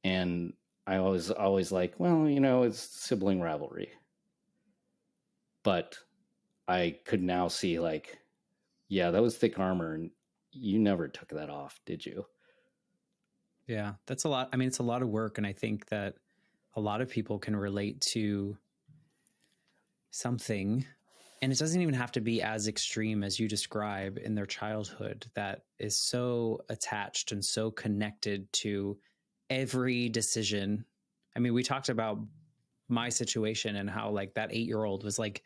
And I was always like, well, you know, it's sibling rivalry. But I could now see, like, yeah, that was thick armor, and you never took that off, did you? Yeah. That's a lot. I mean, it's a lot of work. And I think that a lot of people can relate to something, and it doesn't even have to be as extreme as you describe, in their childhood, that is so attached and so connected to every decision. I mean, we talked about my situation and how, like, that 8-year-old was like,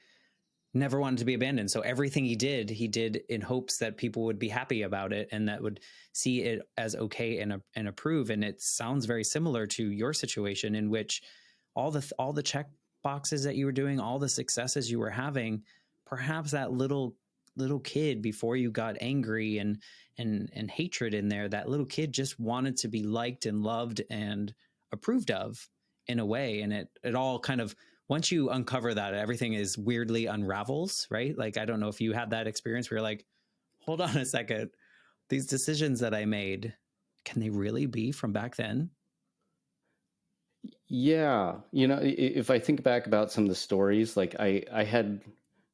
never wanted to be abandoned. So everything he did in hopes that people would be happy about it and that would see it as okay and approve. And it sounds very similar to your situation, in which all the check boxes that you were doing, all the successes you were having, perhaps that little kid, before you got angry and hatred in there, that little kid just wanted to be liked and loved and approved of, in a way. And it all kind of, once you uncover that, everything is weirdly unravels, right? Like, I don't know if you had that experience where you're like, hold on a second, these decisions that I made, can they really be from back then? Yeah, you know, if I think back about some of the stories, like, I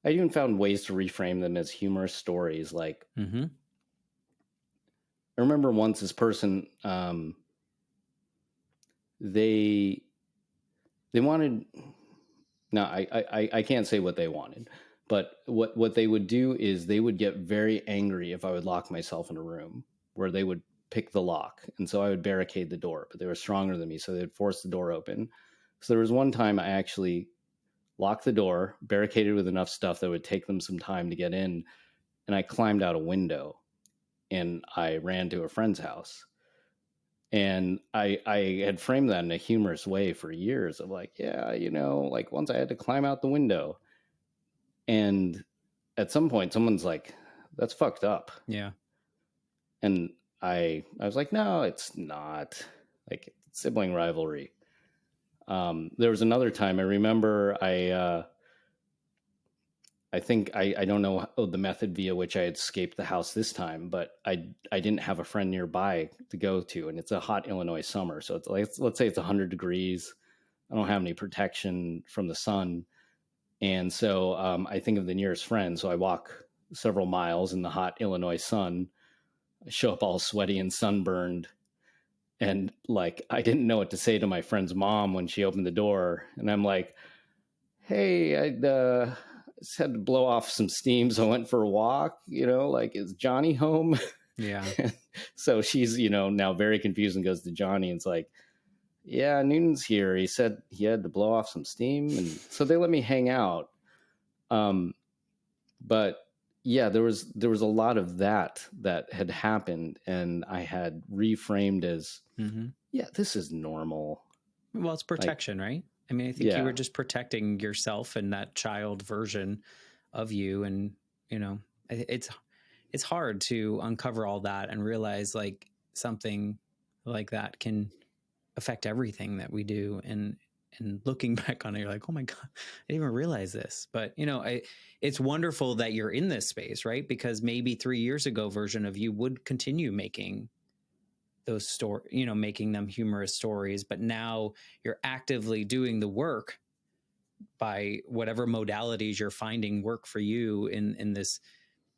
even found ways to reframe them as humorous stories. Like, Mm-hmm. I remember once this person, they wanted, no, I can't say what they wanted, but what they would do is they would get very angry if I would lock myself in a room, where they would pick the lock. And so I would barricade the door, but they were stronger than me, so they'd force the door open. So there was one time I actually locked the door, barricaded with enough stuff that would take them some time to get in, and I climbed out a window and I ran to a friend's house. And I had framed that in a humorous way for years, of like, yeah, you know, like, once I had to climb out the window. And at some point someone's like, that's fucked up. Yeah. And I was like, no, it's not. Like, sibling rivalry. There was another time I remember, I think, I don't know the method via which I had escaped the house this time, but I didn't have a friend nearby to go to, and it's a hot Illinois summer, so it's like, let's say it's 100 degrees. I don't have any protection from the sun, and so I think of the nearest friend. So I walk several miles in the hot Illinois sun. I show up all sweaty and sunburned, and, like, I didn't know what to say to my friend's mom when she opened the door, and I'm like, hey, I'd just had to blow off some steam, so I went for a walk, you know, like, is Johnny home? Yeah. So she's, you know, now very confused, and goes to Johnny, and it's like, yeah, Newton's here. He said he had to blow off some steam. And so they let me hang out. But yeah, there was a lot of that had happened, and I had reframed as, Mm-hmm. yeah, this is normal. Well, it's protection, Like, right? I mean, I think you yeah. were just protecting yourself and that child version of you. And, you know, it's it's hard to uncover all that and realize like something like that can affect everything that we do. And looking back on it, you're like, oh my God, I didn't even realize this. But, you know, it's wonderful that you're in this space, right? Because maybe 3 years ago version of you would continue making those stories, you know, making them humorous stories. But now you're actively doing the work by whatever modalities you're finding work for you in this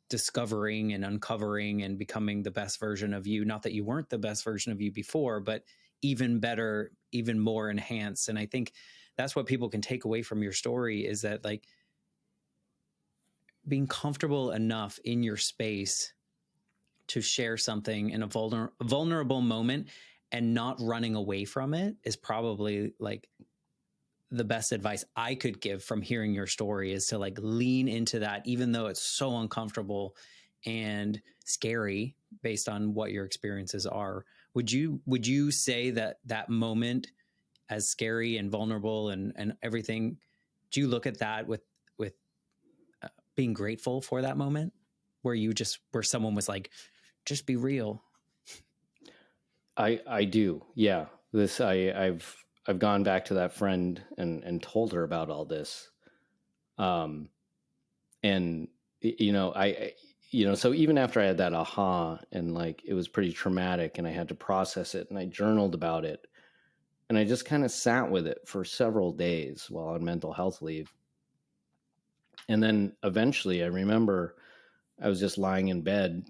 discovering and uncovering and becoming the best version of you. Not that you weren't the best version of you before, but even better, even more enhanced. And I think that's what people can take away from your story, is that like being comfortable enough in your space to share something in a vulnerable moment and not running away from it is probably like the best advice I could give from hearing your story, is to like lean into that, even though it's so uncomfortable and scary based on what your experiences are. Would you say that that moment, as scary and vulnerable and everything, do you look at that with being grateful for that moment where someone was like, just be real? I do. Yeah. I've gone back to that friend and told her about all this. And you know, so even after I had that aha, and like it was pretty traumatic and I had to process it, and I journaled about it, and I just kind of sat with it for several days while on mental health leave. And then eventually I remember I was just lying in bed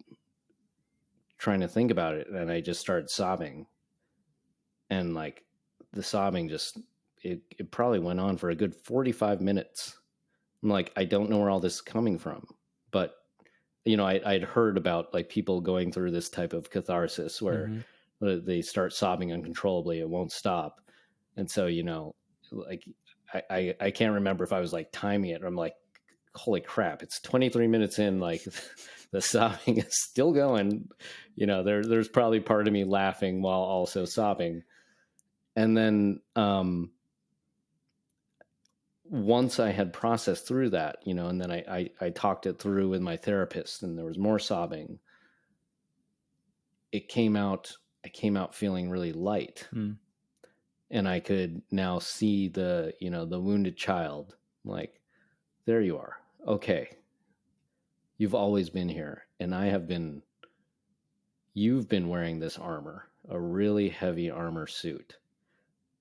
trying to think about it, and I just started sobbing. And like the sobbing just, it probably went on for a good 45 minutes. I'm like, I don't know where all this is coming from. But, you know, I'd heard about like people going through this type of catharsis where they start sobbing uncontrollably, it won't stop. And so, you know, like I can't remember if I was like timing it, or I'm like, holy crap, it's 23 minutes in, like the sobbing is still going. You know, there's probably part of me laughing while also sobbing. And then once I had processed through that, you know, and then I talked it through with my therapist, and there was more sobbing. It came out, I came out feeling really light. And I could now see the, you know, the wounded child, like, there you are. Okay. You've always been here. And you've been wearing this armor, a really heavy armor suit.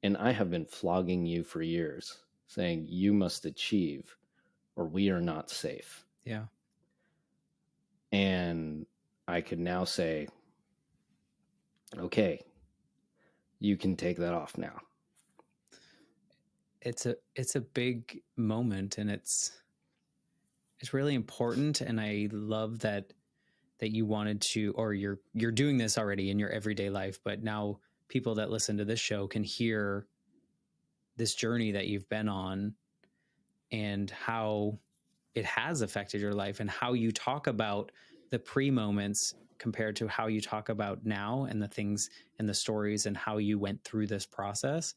And I have been flogging you for years, saying you must achieve or we are not safe. Yeah. And I could now say, okay, you can take that off now. It's a big moment, and it's really important. And I love that you wanted to, or you're doing this already in your everyday life, but now people that listen to this show can hear this journey that you've been on and how it has affected your life, and how you talk about the pre moments compared to how you talk about now, and the things and the stories and how you went through this process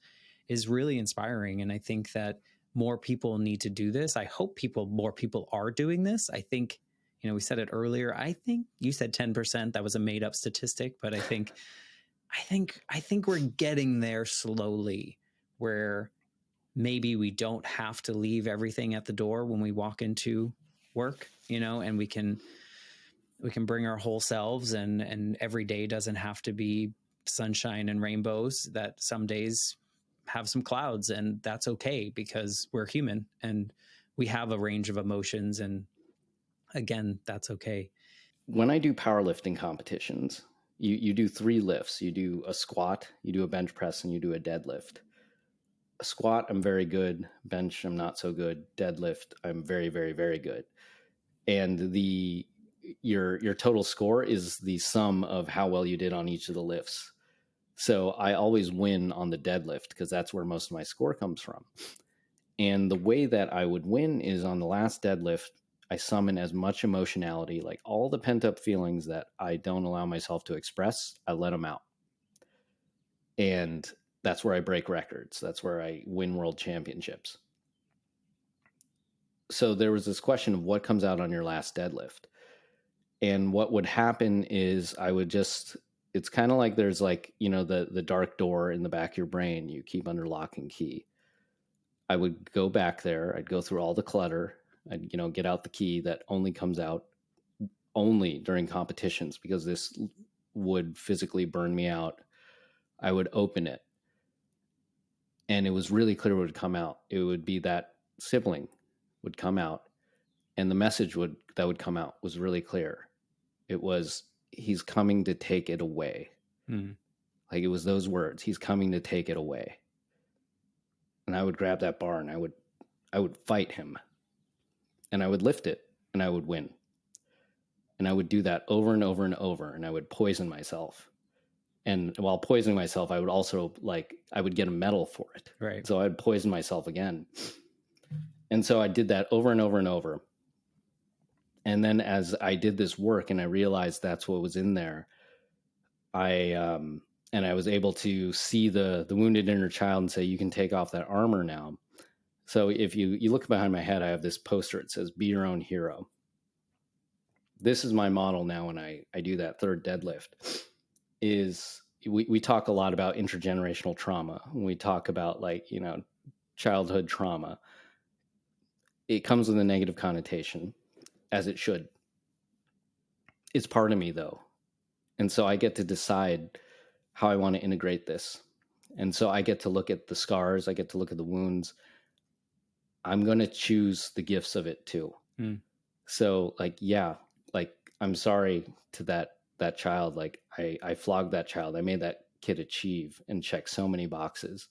is really inspiring. And I think that more people need to do this. I hope more people are doing this. I think, you know, we said it earlier. I think you said 10%. That was a made up statistic, but I think we're getting there slowly, where maybe we don't have to leave everything at the door when we walk into work, you know, and we can bring our whole selves, and every day doesn't have to be sunshine and rainbows. That some days have some clouds, and that's okay, because we're human and we have a range of emotions. And again, that's okay. When I do powerlifting competitions, you do 3 lifts. You do a squat, you do a bench press, and you do a deadlift. A squat, I'm very good. Bench, I'm not so good. Deadlift, I'm very, very, very good. And your total score is the sum of how well you did on each of the lifts. So I always win on the deadlift because that's where most of my score comes from. And the way that I would win is on the last deadlift, I summon as much emotionality, like all the pent up feelings that I don't allow myself to express, I let them out. And that's where I break records. That's where I win world championships. So there was this question of what comes out on your last deadlift. And what would happen is I would just, it's kind of like there's like, you know, the dark door in the back of your brain, you keep under lock and key. I would go back there, I'd go through all the clutter, I'd, you know, get out the key that only comes out only during competitions because this would physically burn me out. I would open it and it was really clear what would come out. It would be that sibling would come out, and the message that would come out was really clear. It was, he's coming to take it away. Mm. Like, it was those words, he's coming to take it away. And I would grab that bar and I would fight him, and I would lift it and I would win. And I would do that over and over and over, and I would poison myself. And while poisoning myself, I would also, like, I would get a medal for it. Right. So I'd poison myself again. And so I did that over and over and over. And then as I did this work and I realized that's what was in there, and I was able to see the wounded inner child and say, you can take off that armor now. So if you look behind my head, I have this poster. It says, be your own hero. This is my model now when I do that third deadlift. Is we talk a lot about intergenerational trauma. When we talk about, like, you know, childhood trauma, it comes with a negative connotation, as it should. It's part of me, though. And so I get to decide how I want to integrate this. And so I get to look at the scars. I get to look at the wounds. I'm going to choose the gifts of it too. Mm. So, like, yeah, like, I'm sorry to that child. Like, I flogged that child. I made that kid achieve and check so many boxes.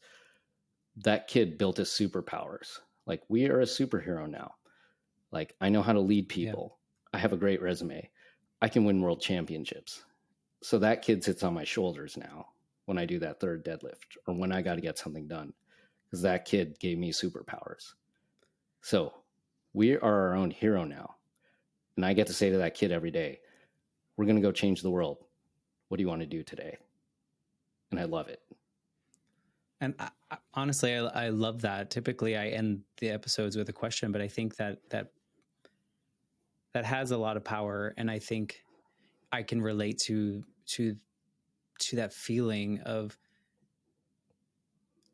That kid built his superpowers. Like, we are a superhero now. Like, I know how to lead people. Yeah. I have a great resume. I can win world championships. So that kid sits on my shoulders now when I do that third deadlift or when I got to get something done, because that kid gave me superpowers. So we are our own hero now. And I get to say to that kid every day, we're going to go change the world. What do you want to do today? And I love it. And honestly, I love that. Typically I end the episodes with a question, but I think that has a lot of power. And I think I can relate to that feeling of,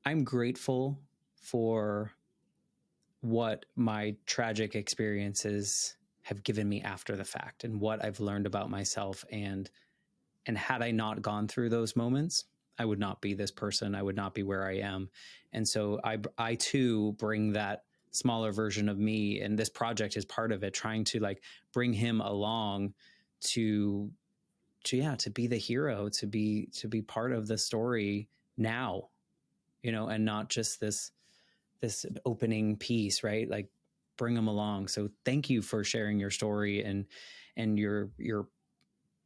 I'm grateful for what my tragic experiences have given me after the fact and what I've learned about myself. And had I not gone through those moments, I would not be this person. I would not be where I am. And so I too bring that smaller version of me, and this project is part of it, trying to, like, bring him along to be the hero, to be part of the story now, you know, and not just this opening piece, right? Like, bring them along. So thank you for sharing your story and your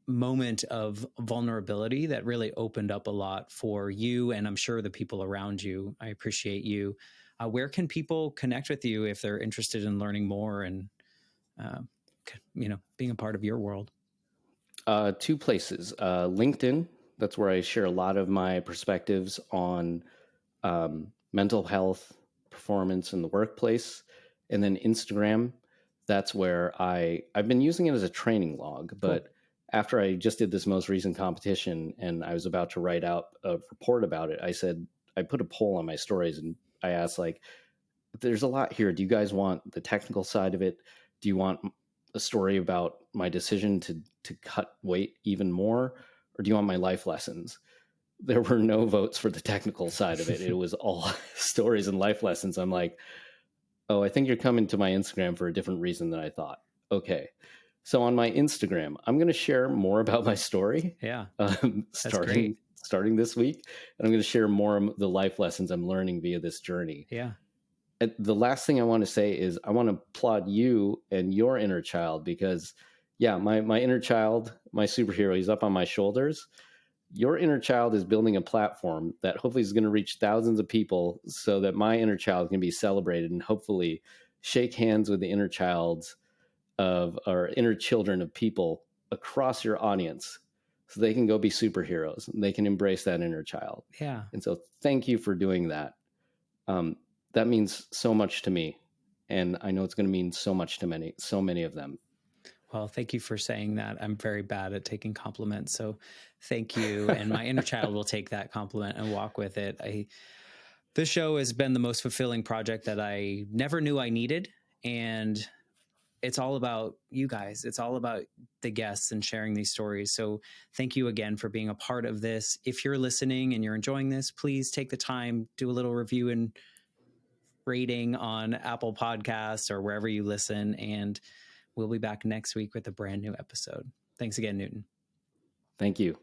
moment of vulnerability that really opened up a lot for you, and I'm sure the people around you. I appreciate you. Where can people connect with you if they're interested in learning more and you know, being a part of your world? Two places. LinkedIn, that's where I share a lot of my perspectives on mental health, performance in the workplace. And then Instagram, that's where I've been using it as a training log. But cool. After I just did this most recent competition and I was about to write out a report about it, I put a poll on my stories and I asked, like, there's a lot here. Do you guys want the technical side of it? Do you want a story about my decision to cut weight even more? Or do you want my life lessons? There were no votes for the technical side of it. It was all stories and life lessons. I'm like, oh, I think you're coming to my Instagram for a different reason than I thought. Okay. So on my Instagram, I'm going to share more about my story. Yeah. Starting this week. And I'm going to share more of the life lessons I'm learning via this journey. Yeah. And the last thing I want to say is I want to applaud you and your inner child, because my inner child, my superhero, he's up on my shoulders. Your inner child is building a platform that hopefully is going to reach thousands of people so that my inner child can be celebrated and hopefully shake hands with the inner childs or inner children of people across your audience so they can go be superheroes and they can embrace that inner child. Yeah. And so thank you for doing that. That means so much to me. And I know it's going to mean so much to so many of them. Well, thank you for saying that. I'm very bad at taking compliments. So thank you. And my inner child will take that compliment and walk with it. This show has been the most fulfilling project that I never knew I needed. And it's all about you guys. It's all about the guests and sharing these stories. So thank you again for being a part of this. If you're listening and you're enjoying this, please take the time, do a little review and rating on Apple Podcasts or wherever you listen. And we'll be back next week with a brand new episode. Thanks again, Newton. Thank you.